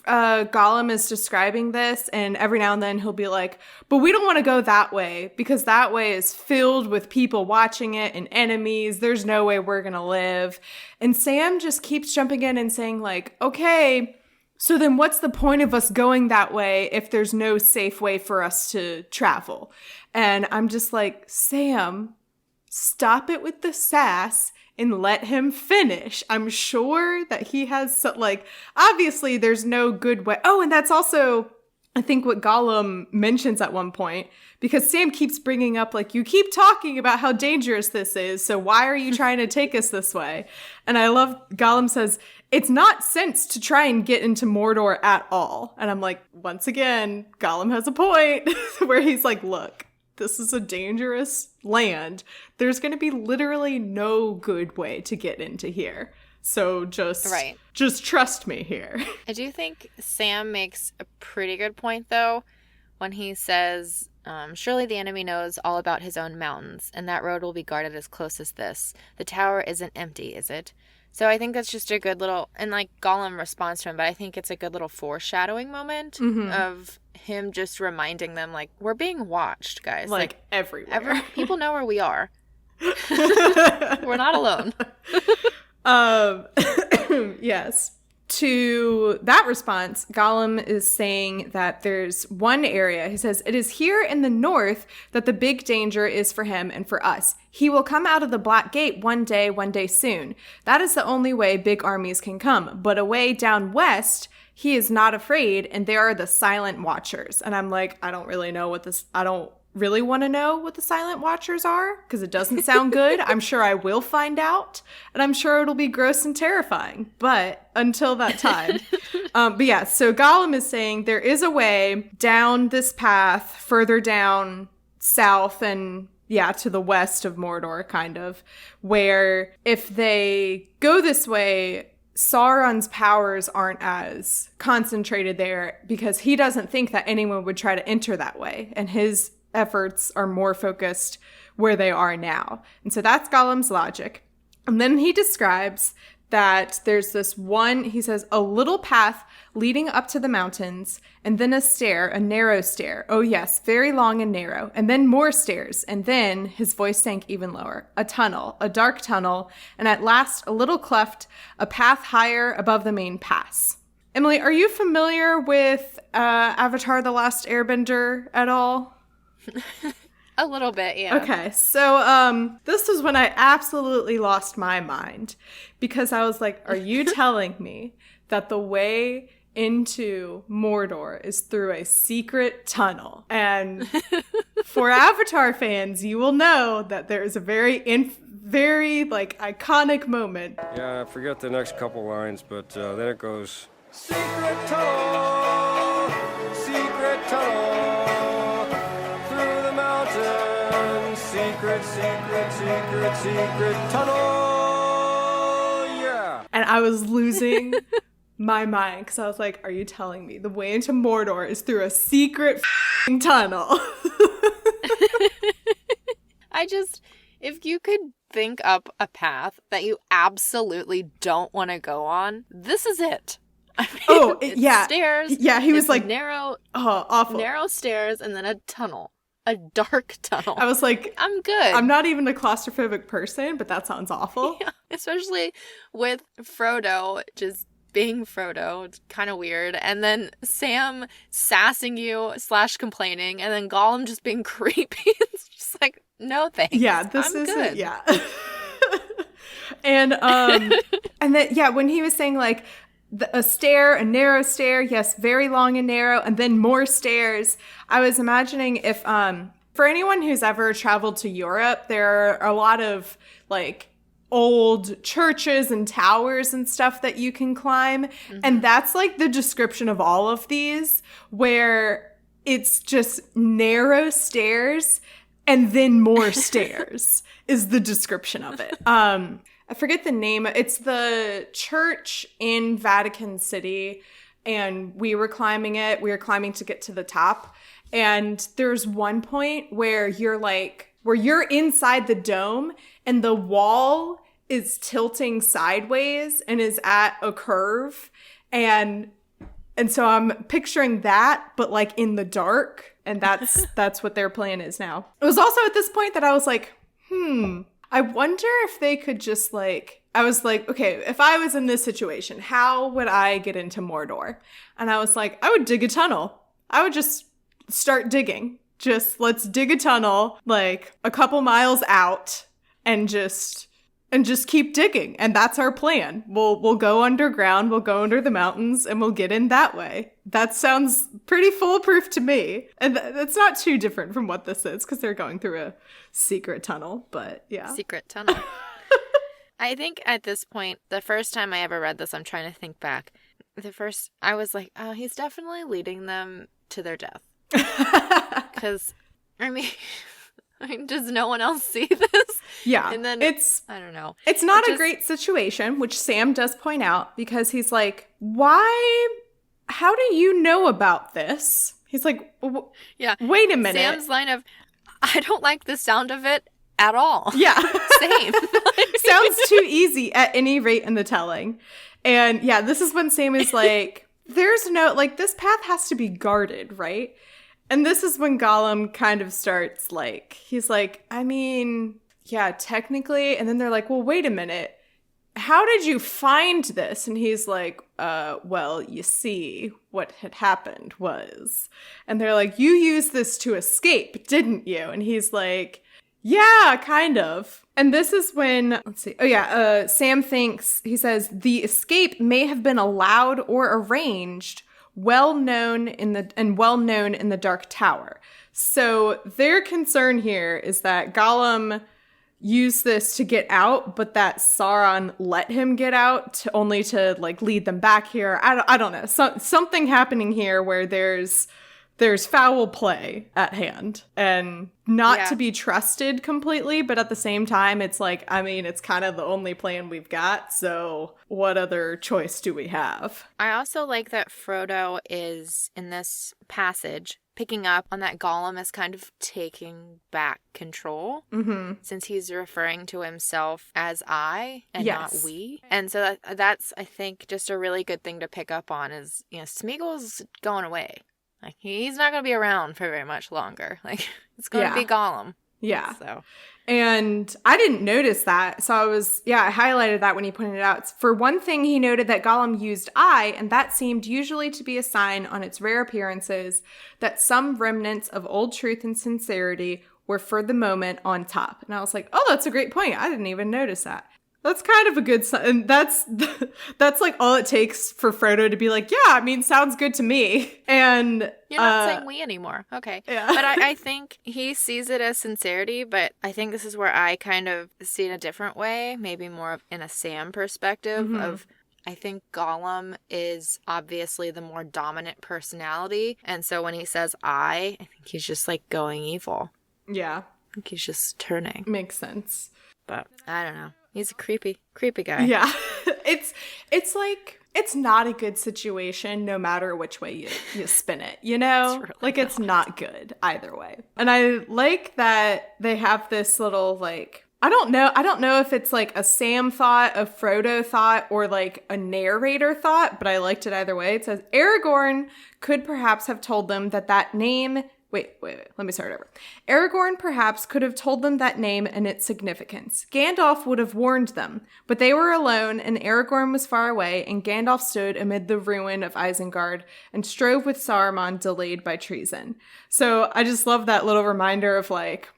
[SPEAKER 2] Gollum is describing this, and every now and then he'll be like, but we don't want to go that way because that way is filled with people watching it and enemies. There's no way we're going to live. And Sam just keeps jumping in and saying like, okay, so then what's the point of us going that way if there's no safe way for us to travel? And I'm just like, Sam, stop it with the sass and let him finish. I'm sure that he has, obviously there's no good way. Oh, and that's also, I think, what Gollum mentions at one point, because Sam keeps bringing up, like, you keep talking about how dangerous this is, so why are you trying to take us this way? And I love, Gollum says, it's not sense to try and get into Mordor at all. And I'm like, once again, Gollum has a point where he's like, look, this is a dangerous land. There's going to be literally no good way to get into here. So just trust me here.
[SPEAKER 3] I do think Sam makes a pretty good point, though, when he says Surely the enemy knows all about his own mountains, and that road will be guarded as close as this. The tower isn't empty, is it? So I think that's just a good little, and like Gollum responds to him, but I think it's a good little foreshadowing moment of him just reminding them, like, we're being watched, guys.
[SPEAKER 2] Like everywhere.
[SPEAKER 3] People know where we are. We're not alone.
[SPEAKER 2] Yes. To that response, Gollum is saying that there's one area. He says, "It is here in the north that the big danger is for him and for us. He will come out of the Black Gate one day soon. That is the only way big armies can come. But away down west, he is not afraid, and there are the Silent Watchers." And I'm like, I don't really want to know what the Silent Watchers are, because it doesn't sound good. I'm sure I will find out, and I'm sure it'll be gross and terrifying. But until that time. But yeah, so Gollum is saying there is a way down this path, further down south and to the west of Mordor, kind of, where if they go this way, Sauron's powers aren't as concentrated there, because he doesn't think that anyone would try to enter that way. And his efforts are more focused where they are now. And so that's Gollum's logic. And then he describes that there's this one, he says, a little path leading up to the mountains, and then a stair, a narrow stair. Oh yes, very long and narrow. And then more stairs. And then his voice sank even lower. A tunnel, a dark tunnel, and at last a little cleft, a path higher above the main pass. Emily, are you familiar with Avatar: The Last Airbender at all?
[SPEAKER 3] A little bit, yeah.
[SPEAKER 2] Okay, so this was when I absolutely lost my mind, because I was like, are you telling me that the way into Mordor is through a secret tunnel? And for Avatar fans, you will know that there is a very like iconic moment.
[SPEAKER 5] Yeah, I forget the next couple lines, but then it goes, "Secret tunnel, secret tunnel, through the mountains, secret, secret, secret, secret tunnel." Yeah.
[SPEAKER 2] And I was losing my mind, because I was like, are you telling me the way into Mordor is through a secret tunnel?
[SPEAKER 3] If you could think up a path that you absolutely don't want to go on, this is it. I mean, it's stairs.
[SPEAKER 2] Yeah, he was like,
[SPEAKER 3] narrow,
[SPEAKER 2] awful.
[SPEAKER 3] Narrow stairs, and then a tunnel. A dark tunnel.
[SPEAKER 2] I was like,
[SPEAKER 3] I'm good.
[SPEAKER 2] I'm not even a claustrophobic person, but that sounds awful.
[SPEAKER 3] Yeah, especially with Frodo just being Frodo. It's kind of weird. And then Sam sassing you / complaining, and then Gollum just being creepy. It's just like, no thanks.
[SPEAKER 2] Yeah, this is good. Yeah. And then when he was saying like a stair, a narrow stair, yes, very long and narrow, and then more stairs, I was imagining if for anyone who's ever traveled to Europe, there are a lot of like old churches and towers and stuff that you can climb. Mm-hmm. And that's like the description of all of these, where it's just narrow stairs and then more stairs is the description of it. I forget the name. It's the church in Vatican City, and we were climbing it. We were climbing to get to the top. And there's one point where you're inside the dome and the wall is tilting sideways and is at a curve. And so I'm picturing that, but like in the dark. And that's what their plan is now. It was also at this point that I was like, I wonder if they could just like, I was like, okay, if I was in this situation, how would I get into Mordor? And I was like, I would dig a tunnel. I would just start digging. Let's dig a tunnel like a couple miles out and just keep digging. And that's our plan. We'll go underground, we'll go under the mountains, and we'll get in that way. That sounds pretty foolproof to me. And that's not too different from what this is, because they're going through a secret tunnel, but yeah.
[SPEAKER 3] Secret tunnel. I think at this point, the first time I ever read this, I'm trying to think back. I was like, oh, he's definitely leading them to their death. Because, I mean, does no one else see this?
[SPEAKER 2] Yeah.
[SPEAKER 3] And then I don't know.
[SPEAKER 2] It's not a great situation, which Sam does point out, because he's like, how do you know about this? He's like,
[SPEAKER 3] Yeah.
[SPEAKER 2] wait a minute.
[SPEAKER 3] Sam's line of, I don't like the sound of it at all.
[SPEAKER 2] Yeah.
[SPEAKER 3] Same.
[SPEAKER 2] Sounds too easy at any rate in the telling. And yeah, this is when Sam is like, there's no, like, this path has to be guarded, right? And this is when Gollum kind of starts, like, he's like, I mean, yeah, technically. And then they're like, well, wait a minute. How did you find this? And he's like, well, you see, what had happened was. And they're like, you used this to escape, didn't you? And he's like, yeah, kind of. And this is when, let's see. Oh, yeah. Sam thinks, he says, the escape may have been allowed or arranged, well known in the Dark Tower. So their concern here is that Gollum used this to get out, but that Sauron let him get out only to like lead them back here. I don't know. Something happening here where there's foul play at hand and not to be trusted completely, but at the same time, it's like, I mean, it's kind of the only plan we've got. So what other choice do we have?
[SPEAKER 3] I also like that Frodo is in this passage picking up on that Gollum is kind of taking back control since he's referring to himself as I and not we. And so that's, I think, just a really good thing to pick up on is, you know, Smeagol's going away. Like, he's not going to be around for very much longer. Like, it's going to be Gollum.
[SPEAKER 2] Yeah.
[SPEAKER 3] So.
[SPEAKER 2] And I didn't notice that. So I highlighted that when he pointed it out. For one thing, he noted that Gollum used I, and that seemed usually to be a sign on its rare appearances that some remnants of old truth and sincerity were for the moment on top. And I was like, oh, that's a great point. I didn't even notice that. That's kind of a good sign. And that's like all it takes for Frodo to be like, yeah, I mean, sounds good to me. And
[SPEAKER 3] you're not saying we anymore. Okay.
[SPEAKER 2] Yeah.
[SPEAKER 3] But I think he sees it as sincerity, but I think this is where I kind of see it a different way, maybe more of in a Sam perspective of, I think Gollum is obviously the more dominant personality. And so when he says I think he's just like going evil.
[SPEAKER 2] Yeah.
[SPEAKER 3] I think he's just turning.
[SPEAKER 2] Makes sense.
[SPEAKER 3] But I don't know. He's a creepy guy.
[SPEAKER 2] Yeah. It's like, it's not a good situation no matter which way you spin it, you know?
[SPEAKER 3] It's really
[SPEAKER 2] like, it's not good either way. And I like that they have this little, like, I don't know if it's like a Sam thought, a Frodo thought, or like a narrator thought, but I liked it either way. It says, Aragorn could perhaps have told them that name... Wait, let me start over. Aragorn perhaps could have told them that name and its significance. Gandalf would have warned them, but they were alone and Aragorn was far away and Gandalf stood amid the ruin of Isengard and strove with Saruman delayed by treason. So I just love that little reminder of like,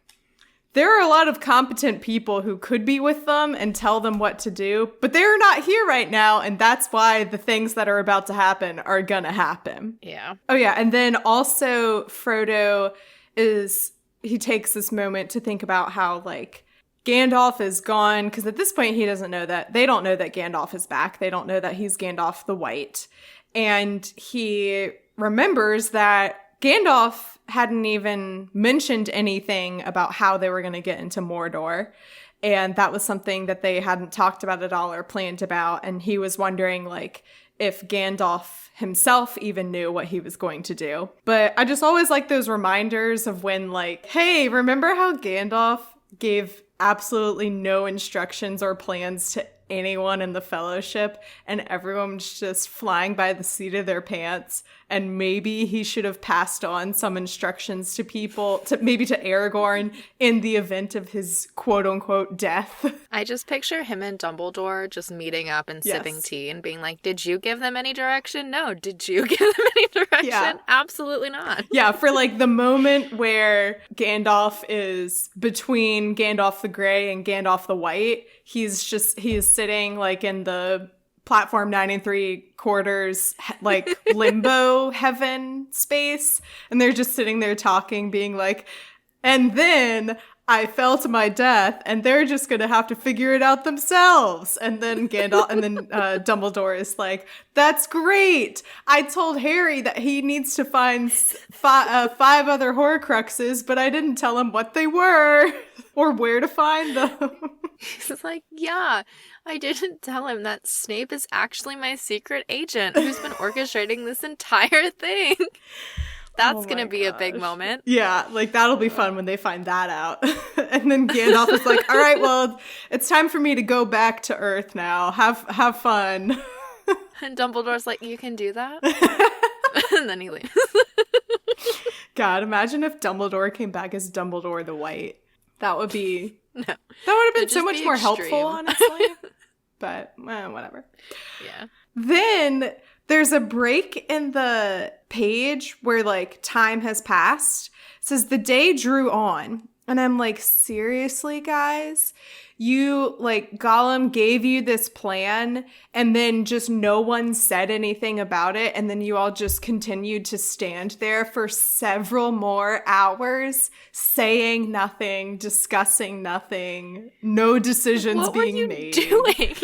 [SPEAKER 2] there are a lot of competent people who could be with them and tell them what to do, but they're not here right now, and that's why the things that are about to happen are gonna happen.
[SPEAKER 3] Yeah.
[SPEAKER 2] Oh, yeah, and then also Frodo he takes this moment to think about how, like, Gandalf is gone, because at this point he doesn't know that, they don't know that Gandalf is back, they don't know that he's Gandalf the White, and he remembers that Gandalf hadn't even mentioned anything about how they were going to get into Mordor. And that was something that they hadn't talked about at all or planned about. And he was wondering, like, if Gandalf himself even knew what he was going to do. But I just always like those reminders of when, like, hey, remember how Gandalf gave absolutely no instructions or plans to anyone in the Fellowship and everyone was just flying by the seat of their pants, and maybe he should have passed on some instructions to people, maybe to Aragorn, in the event of his quote-unquote death.
[SPEAKER 3] I just picture him and Dumbledore just meeting up and sipping tea and being like, did you give them any direction? No. Did you give them any direction?
[SPEAKER 2] Yeah.
[SPEAKER 3] Absolutely not.
[SPEAKER 2] Yeah, for like the moment where Gandalf is between Gandalf the Grey and Gandalf the White, he is sitting like in the platform 9 3/4 like limbo heaven space, and they're just sitting there talking, being like, and then I fell to my death and they're just gonna have to figure it out themselves. And then Dumbledore is like, that's great, I told Harry that he needs to find 5 other Horcruxes, but I didn't tell him what they were or where to find them.
[SPEAKER 3] He's like, yeah, I didn't tell him that Snape is actually my secret agent who's been orchestrating this entire thing. That's
[SPEAKER 2] Oh
[SPEAKER 3] gonna
[SPEAKER 2] my
[SPEAKER 3] be a big
[SPEAKER 2] gosh.
[SPEAKER 3] moment.
[SPEAKER 2] Yeah, like that'll be fun when they find that out. And then Gandalf is like, all right, well, it's time for me to go back to Earth now. Have fun.
[SPEAKER 3] And Dumbledore's like, you can do that? And then he leaves.
[SPEAKER 2] God, imagine if Dumbledore came back as Dumbledore the White. That would be...
[SPEAKER 3] No.
[SPEAKER 2] That would have been
[SPEAKER 3] It'd
[SPEAKER 2] so
[SPEAKER 3] just
[SPEAKER 2] much
[SPEAKER 3] be
[SPEAKER 2] more
[SPEAKER 3] extreme.
[SPEAKER 2] helpful, honestly. But, whatever.
[SPEAKER 3] Yeah.
[SPEAKER 2] Then there's a break in the page where, like, time has passed. It says, the day drew on. And I'm like, seriously, guys? You, like, Gollum gave you this plan, and then just no one said anything about it, and then you all just continued to stand there for several more hours, saying nothing, discussing nothing, no decisions
[SPEAKER 3] What
[SPEAKER 2] being
[SPEAKER 3] were you
[SPEAKER 2] made.
[SPEAKER 3] doing?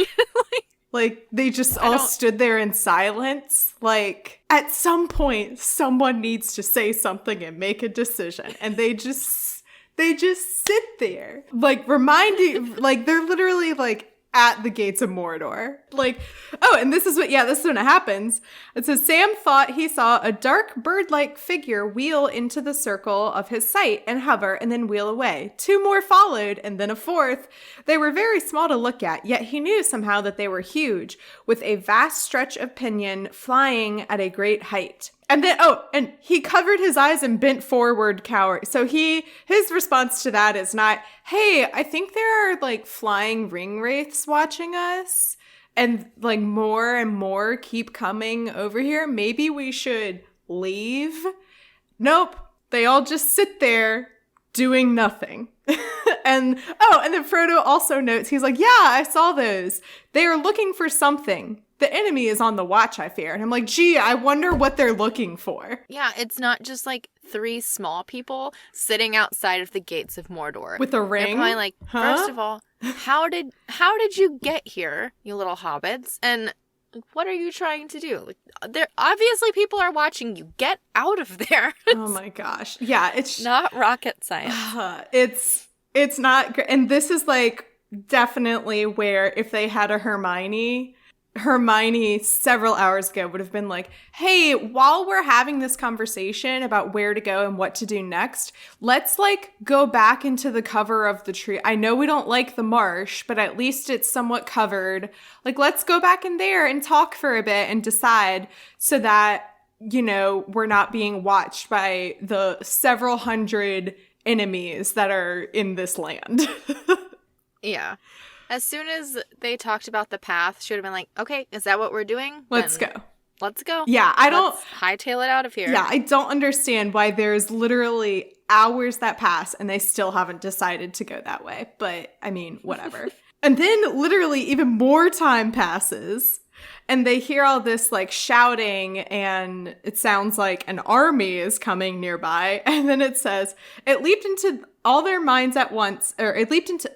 [SPEAKER 2] Like, they just all stood there in silence. Like, at some point, someone needs to say something and make a decision. And they just sit there. Like, reminding, like, they're literally, like, at the gates of Mordor. Like, oh, and this is when it happens. It says, Sam thought he saw a dark bird-like figure wheel into the circle of his sight and hover and then wheel away. 2 more followed, and then a 4th. They were very small to look at, yet he knew somehow that they were huge, with a vast stretch of pinion flying at a great height. And then, and he covered his eyes and bent forward, cower. So his response to that is not, hey, I think there are, like, flying ring wraiths watching us, and, like, more and more keep coming over here. Maybe we should leave. Nope. They all just sit there doing nothing. And then Frodo also notes, he's like, yeah, I saw those. They are looking for something. The enemy is on the watch, I fear. And I'm like, gee, I wonder what they're looking for.
[SPEAKER 3] Yeah, it's not just like 3 small people sitting outside of the gates of Mordor.
[SPEAKER 2] With a ring?
[SPEAKER 3] They're probably like,
[SPEAKER 2] Huh?
[SPEAKER 3] First of all, how did you get here, you little hobbits? And what are you trying to do? Like, there obviously people are watching you. Get out of there.
[SPEAKER 2] Oh my gosh. Yeah, it's
[SPEAKER 3] Not rocket science.
[SPEAKER 2] it's not great. And this is, like, definitely where if they had a Hermione several hours ago would have been like, hey, while we're having this conversation about where to go and what to do next, let's, like, go back into the cover of the tree. I know we don't like the marsh, but at least it's somewhat covered. Like, let's go back in there and talk for a bit and decide, so that, you know, we're not being watched by the several hundred enemies that are in this land.
[SPEAKER 3] Yeah. As soon as they talked about the path, should have been like, okay, is that what we're doing?
[SPEAKER 2] Let's
[SPEAKER 3] Then
[SPEAKER 2] go.
[SPEAKER 3] Let's go.
[SPEAKER 2] Yeah,
[SPEAKER 3] Let's hightail it out of here.
[SPEAKER 2] Yeah, I don't understand why there's literally hours that pass and they still haven't decided to go that way. But, I mean, whatever. And then literally even more time passes and they hear all this, like, shouting, and it sounds like an army is coming nearby. And then it says, it leaped into all their minds at once, or it leaped into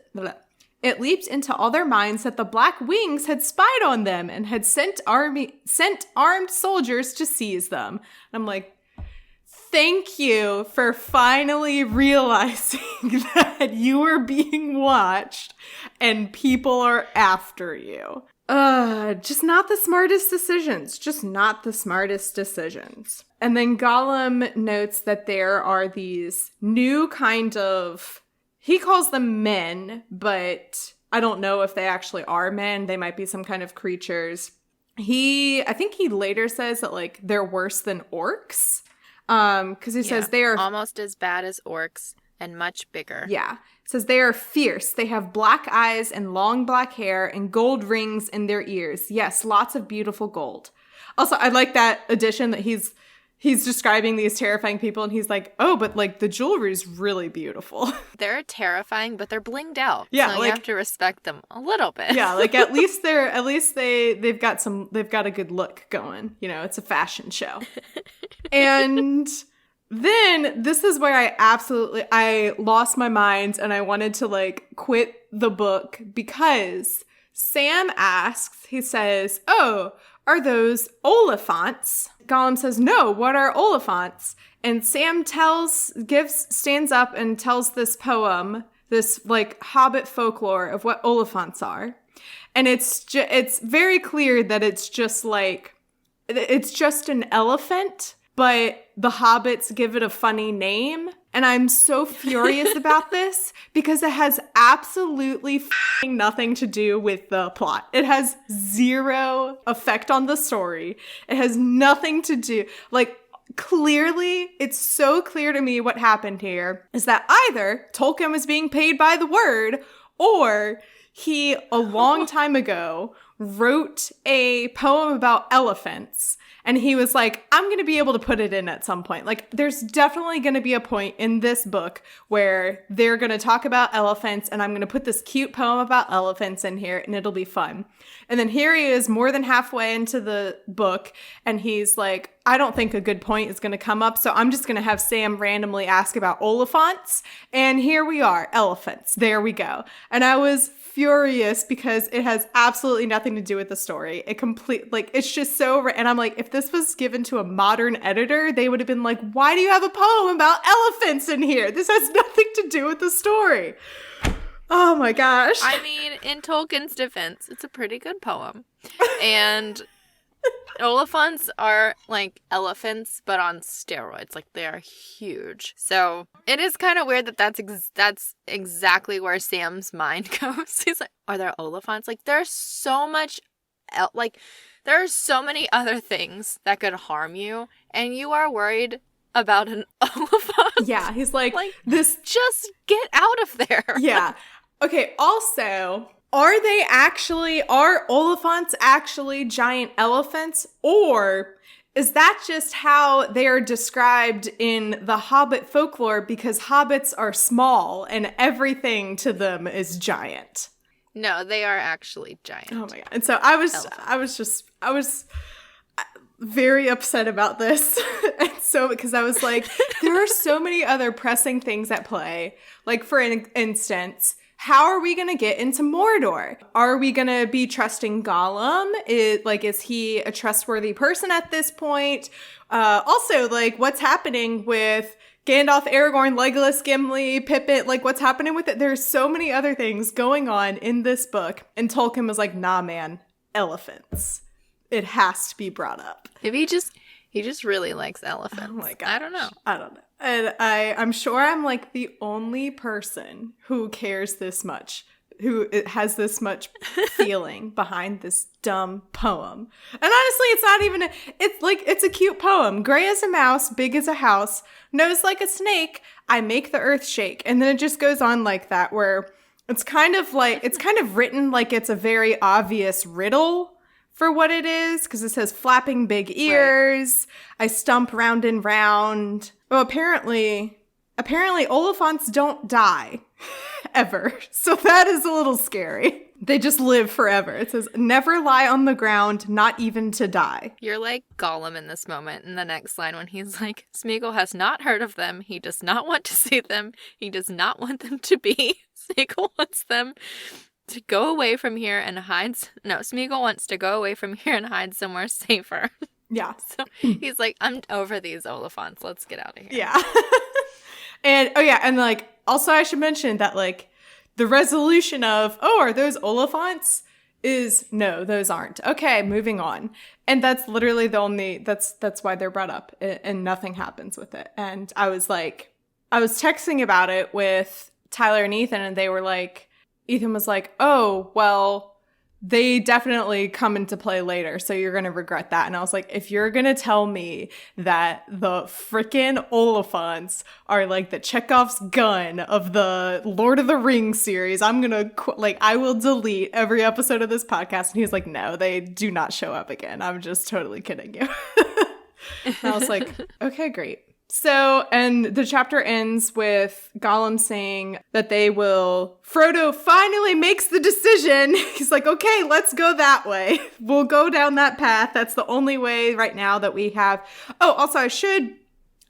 [SPEAKER 2] all their minds that the Black Wings had spied on them and had sent armed soldiers to seize them. And I'm like, thank you for finally realizing that you are being watched and people are after you. Just not the smartest decisions. Just not the smartest decisions. And then Gollum notes that there are these new kind of, he calls them men, but I don't know if they actually are men. They might be some kind of creatures. I think he later says that, like, they're worse than orcs. Because he says they are
[SPEAKER 3] almost as bad as orcs and much bigger.
[SPEAKER 2] Yeah. It says they are fierce. They have black eyes and long black hair and gold rings in their ears. Yes, lots of beautiful gold. Also, I like that addition that he's describing these terrifying people and he's like, oh, but, like, the jewelry's really beautiful.
[SPEAKER 3] They're terrifying, but they're blinged out.
[SPEAKER 2] Yeah,
[SPEAKER 3] so
[SPEAKER 2] like,
[SPEAKER 3] you have to respect them a little bit.
[SPEAKER 2] Yeah, like at least they've got a good look going. You know, it's a fashion show. And then this is where I lost my mind and I wanted to, like, quit the book because Sam asks, he says, oh, are those Oliphants? Gollum says, no, what are Oliphants? And Sam stands up and tells this poem, this, like, Hobbit folklore of what Oliphants are. And it's very clear that it's just, like, it's just an elephant, but the hobbits give it a funny name. And I'm so furious about this because it has absolutely nothing to do with the plot. It has zero effect on the story. It has nothing to do, like, clearly, it's so clear to me what happened here is that either Tolkien was being paid by the word, or he, a long time ago, wrote a poem about elephants. And he was like, I'm going to be able to put it in at some point. Like, there's definitely going to be a point in this book where they're going to talk about elephants, and I'm going to put this cute poem about elephants in here, and it'll be fun. And then here he is more than halfway into the book, and he's like, I don't think a good point is going to come up, so I'm just going to have Sam randomly ask about Oliphants. And here we are, elephants. There we go. And I was furious because it has absolutely nothing to do with the story. It's just so, and I'm like, if this was given to a modern editor, they would have been like, why do you have a poem about elephants in here? This has nothing to do with the story. Oh my gosh.
[SPEAKER 3] I mean, in Tolkien's defense, it's a pretty good poem. And Oliphants are like elephants, but on steroids. Like, they are huge. So it is kind of weird that that's exactly where Sam's mind goes. He's like, are there Oliphants? Like, there's so much, there are so many other things that could harm you, and you are worried about an elephant.
[SPEAKER 2] Yeah, he's like
[SPEAKER 3] this. Just get out of there.
[SPEAKER 2] Yeah. Okay, also, are Oliphants actually giant elephants? Or is that just how they are described in the Hobbit folklore because hobbits are small and everything to them is giant?
[SPEAKER 3] No, they are actually giant.
[SPEAKER 2] Oh my God. And so I was very upset about this. And so, because I was like, there are so many other pressing things at play. Like, for instance, how are we going to get into Mordor? Are we going to be trusting Gollum? Is he a trustworthy person at this point? Also, like, what's happening with Gandalf, Aragorn, Legolas, Gimli, Pippin? Like, what's happening with it? There's so many other things going on in this book. And Tolkien was like, nah, man, elephants. It has to be brought up.
[SPEAKER 3] Maybe he just really likes elephants.
[SPEAKER 2] Oh my gosh.
[SPEAKER 3] I don't know.
[SPEAKER 2] And I'm sure I'm like the only person who cares this much, who has this much feeling behind this dumb poem. And honestly, it's not even, it's a cute poem. Gray as a mouse, big as a house, nose like a snake, I make the earth shake. And then it just goes on like that, where it's kind of written like it's a very obvious riddle for what it is, because it says flapping big ears, right. I stump round and round. Well, apparently Oliphants don't die ever. So that is a little scary. They just live forever. It says, never lie on the ground, not even to die.
[SPEAKER 3] You're like Gollum in this moment in the next line when he's like, Smeagol has not heard of them. He does not want to see them. He does not want them to be. Smeagol wants them to go away from here and Smeagol wants to go away from here and hide somewhere safer.
[SPEAKER 2] Yeah.
[SPEAKER 3] So he's like, I'm over these Oliphants. Let's get out of here.
[SPEAKER 2] Yeah. And like, also I should mention that like the resolution of, are those Oliphants is no, those aren't. Okay, moving on. And that's literally that's why they're brought up, and nothing happens with it. And I was texting about it with Tyler and Ethan, and they were like, Ethan was like, oh, well, they definitely come into play later, so you're going to regret that. And I was like, if you're going to tell me that the frickin' Oliphants are like the Chekhov's gun of the Lord of the Rings series, I'm going to, I will delete every episode of this podcast. And he's like, no, they do not show up again. I'm just totally kidding you. And I was like, okay, great. So, and the chapter ends with Gollum saying that Frodo finally makes the decision. He's like, okay, let's go that way. We'll go down that path. That's the only way right now that we have. Oh, also, I should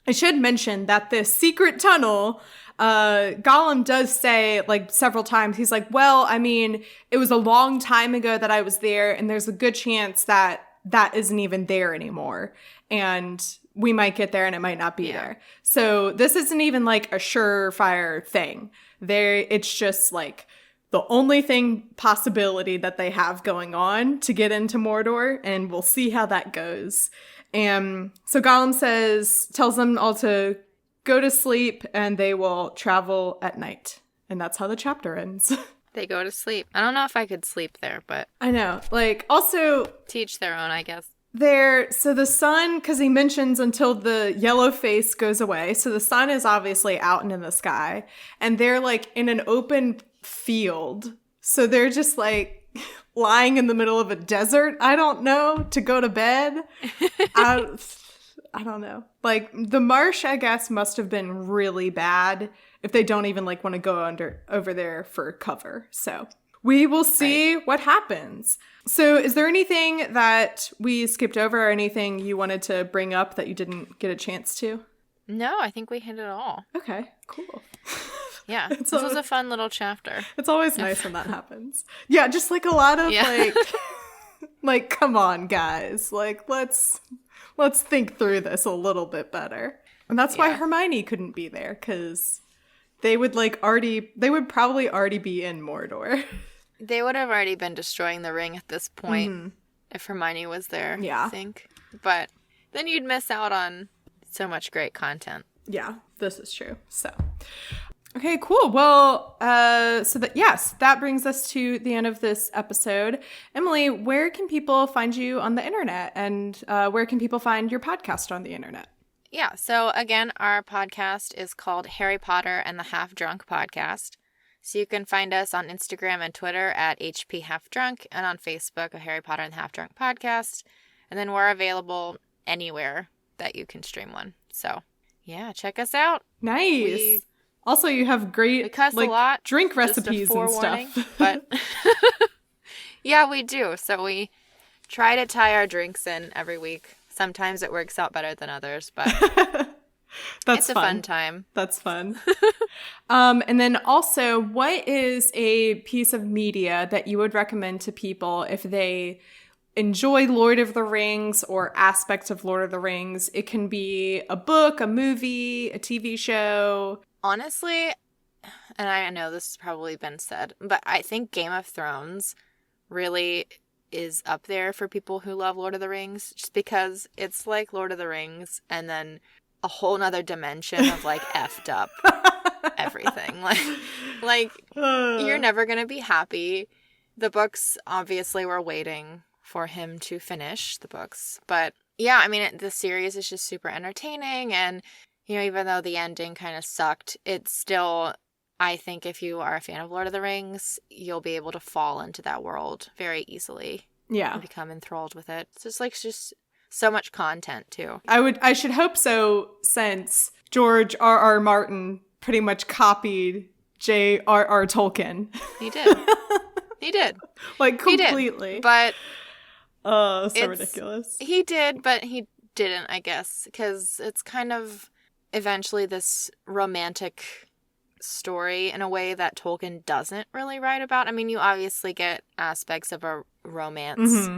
[SPEAKER 2] mention that this secret tunnel, Gollum does say like several times, he's like, well, I mean, it was a long time ago that I was there, and there's a good chance that isn't even there anymore. And we might get there and it might not be there. So this isn't even like a surefire thing. It's just like the only possibility that they have going on to get into Mordor, and we'll see how that goes. And so Gollum tells them all to go to sleep, and they will travel at night. And that's how the chapter ends.
[SPEAKER 3] They go to sleep. I don't know if I could sleep there, but
[SPEAKER 2] I know. Like, also,
[SPEAKER 3] teach their own, I guess.
[SPEAKER 2] so the sun, because he mentions until the yellow face goes away. So the sun is obviously out and in the sky. And they're like in an open field. So they're just like lying in the middle of a desert, I don't know, to go to bed. I don't know. Like, the marsh, I guess, must have been really bad if they don't even like want to go over there for cover. So we will see what happens. So is there anything that we skipped over or anything you wanted to bring up that you didn't get a chance to?
[SPEAKER 3] No, I think we hit it all.
[SPEAKER 2] Okay, cool.
[SPEAKER 3] Yeah, this was a fun little chapter.
[SPEAKER 2] It's always nice when that happens. Yeah, just like a lot of like, come on, guys. Like, let's think through this a little bit better. And that's why Hermione couldn't be there, because they would probably already be in Mordor.
[SPEAKER 3] They would have already been destroying the ring at this point if Hermione was there, I think. But then you'd miss out on so much great content.
[SPEAKER 2] Yeah, this is true. So, okay, cool. Well, that brings us to the end of this episode. Emily, where can people find you on the internet, and where can people find your podcast on the internet?
[SPEAKER 3] Yeah, so again, our podcast is called Harry Potter and the Half Drunk Podcast. So you can find us on Instagram and Twitter at HP Half Drunk, and on Facebook, a Harry Potter and the Half Drunk Podcast. And then we're available anywhere that you can stream one. So yeah, check us out.
[SPEAKER 2] Nice. Also, you have great
[SPEAKER 3] a lot,
[SPEAKER 2] drink recipes and stuff.
[SPEAKER 3] But yeah, we do. So we try to tie our drinks in every week. Sometimes it works out better than others, but it's a fun time.
[SPEAKER 2] That's fun. And then also, what is a piece of media that you would recommend to people if they enjoy Lord of the Rings or aspects of Lord of the Rings? It can be a book, a movie, a TV show.
[SPEAKER 3] Honestly, and I know this has probably been said, but I think Game of Thrones really is up there for people who love Lord of the Rings, just because it's like Lord of the Rings and then a whole nother dimension of like effed up everything. Like you're never gonna be happy. The books, obviously, we're waiting for him to finish the books, but yeah, I mean, the series is just super entertaining, and you know, even though the ending kind of sucked, it's still, I think if you are a fan of Lord of the Rings, you'll be able to fall into that world very easily.
[SPEAKER 2] Yeah.
[SPEAKER 3] And become enthralled with it. So it's just so much content too.
[SPEAKER 2] I should hope so, since George R.R. Martin pretty much copied J.R.R. Tolkien.
[SPEAKER 3] He did. He did.
[SPEAKER 2] Like, completely.
[SPEAKER 3] He did, but
[SPEAKER 2] oh, so ridiculous.
[SPEAKER 3] He did, but he didn't, I guess, because it's kind of eventually this romantic story in a way that Tolkien doesn't really write about. I mean, you obviously get aspects of a romance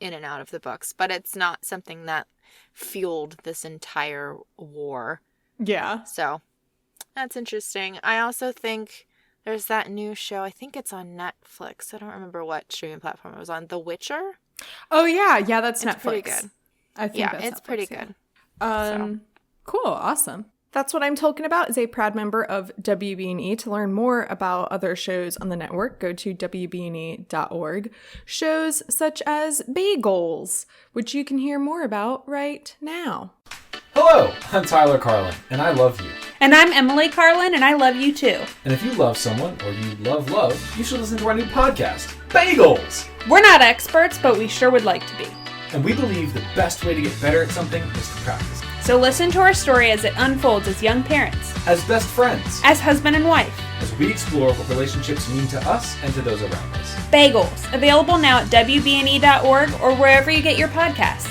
[SPEAKER 3] in and out of the books, but it's not something that fueled this entire war.
[SPEAKER 2] Yeah.
[SPEAKER 3] So that's interesting. I also think there's that new show, I think it's on Netflix. I don't remember what streaming platform it was on. The Witcher?
[SPEAKER 2] Oh, yeah. Yeah, that's Netflix.
[SPEAKER 3] Pretty good.
[SPEAKER 2] I think that's
[SPEAKER 3] it's
[SPEAKER 2] Netflix,
[SPEAKER 3] pretty
[SPEAKER 2] yeah.
[SPEAKER 3] good.
[SPEAKER 2] Cool. Awesome. That's What I'm Talking About is a proud member of WB&E. To learn more about other shows on the network, go to WBNE.org. Shows such as Bagels, which you can hear more about right now.
[SPEAKER 6] Hello, I'm Tyler Carlin, and I love you.
[SPEAKER 7] And I'm Emily Carlin, and I love you too.
[SPEAKER 6] And if you love someone, or you love, you should listen to our new podcast, Bagels!
[SPEAKER 7] We're not experts, but we sure would like to be.
[SPEAKER 6] And we believe the best way to get better at something is to practice.
[SPEAKER 7] So listen to our story as it unfolds as young parents,
[SPEAKER 6] As best friends,
[SPEAKER 7] as husband and wife.
[SPEAKER 6] as we explore what relationships mean to us and to those around us.
[SPEAKER 7] Bagels, available now at WBNE.org or wherever you get your podcasts.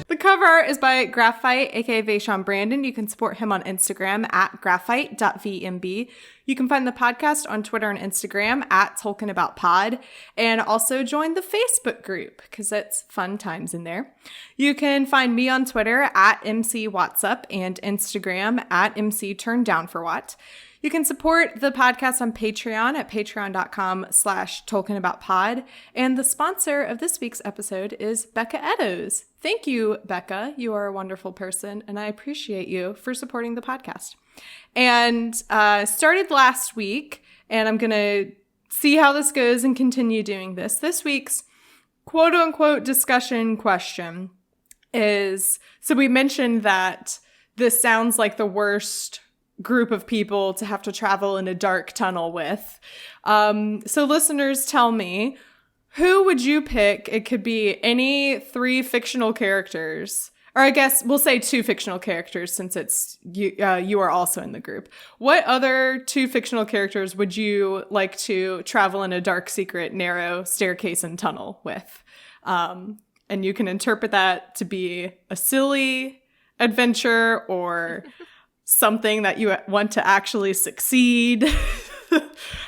[SPEAKER 2] The cover art is by Graphite, aka Vaishon Brandon. You can support him on Instagram at graphite.vmb. You can find the podcast on Twitter and Instagram at TolkienAboutPod, and also join the Facebook group because it's fun times in there. You can find me on Twitter at MCWhatsup and Instagram at MCTurndownforWhat. You can support the podcast on Patreon at patreon.com/TolkienAboutPod. And the sponsor of this week's episode is Becca Eddowes. Thank you, Becca. You are a wonderful person, and I appreciate you for supporting the podcast. And started last week, and I'm going to see how this goes and continue doing this. This week's quote-unquote discussion question is, so we mentioned that this sounds like the worst group of people to have to travel in a dark tunnel with. So listeners, tell me, who would you pick? It could be any 3 fictional characters, or I guess we'll say 2 fictional characters since it's you are also in the group. What other 2 fictional characters would you like to travel in a dark, secret, narrow staircase and tunnel with? And you can interpret that to be a silly adventure or something that you want to actually succeed.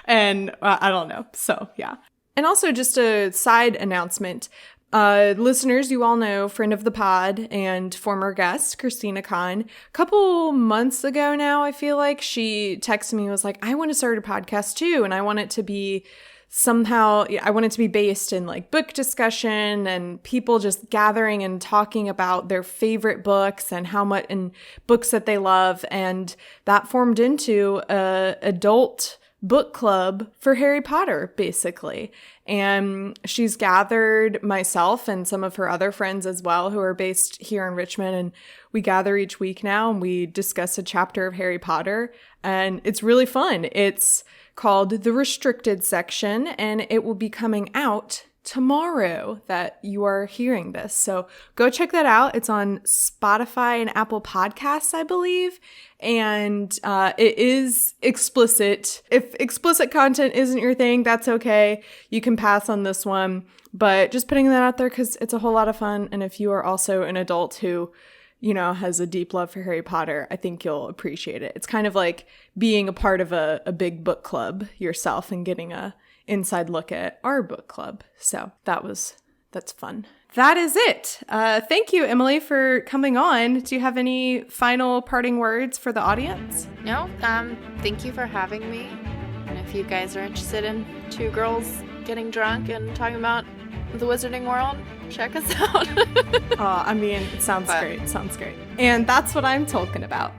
[SPEAKER 2] And I don't know. So, yeah. And also just a side announcement. Listeners, you all know friend of the pod and former guest, Christina Kahn. A couple months ago now, I feel like, she texted me and was like, I want to start a podcast too. And I want it to be I want it to be based in like book discussion and people just gathering and talking about their favorite books and how much and books that they love. And that formed into a adult book club for Harry Potter, basically. And she's gathered myself and some of her other friends as well who are based here in Richmond. And we gather each week now and we discuss a chapter of Harry Potter. And it's really fun. It's called The Restricted Section, and it will be coming out tomorrow that you are hearing this. So go check that out. It's on Spotify and Apple Podcasts, I believe. And it is explicit. If explicit content isn't your thing, that's okay. You can pass on this one. But just putting that out there because it's a whole lot of fun. And if you are also an adult who, you know, has a deep love for Harry Potter, I think you'll appreciate it. It's kind of like being a part of a big book club yourself and getting a inside look at our book club. So that's fun. That is it. Thank you, Emily, for coming on. Do you have any final parting words for the audience?
[SPEAKER 3] No, thank you for having me. And if you guys are interested in 2 girls getting drunk and talking about the wizarding world, check us out.
[SPEAKER 2] I mean, it sounds great. It sounds great. And that's what I'm talking about.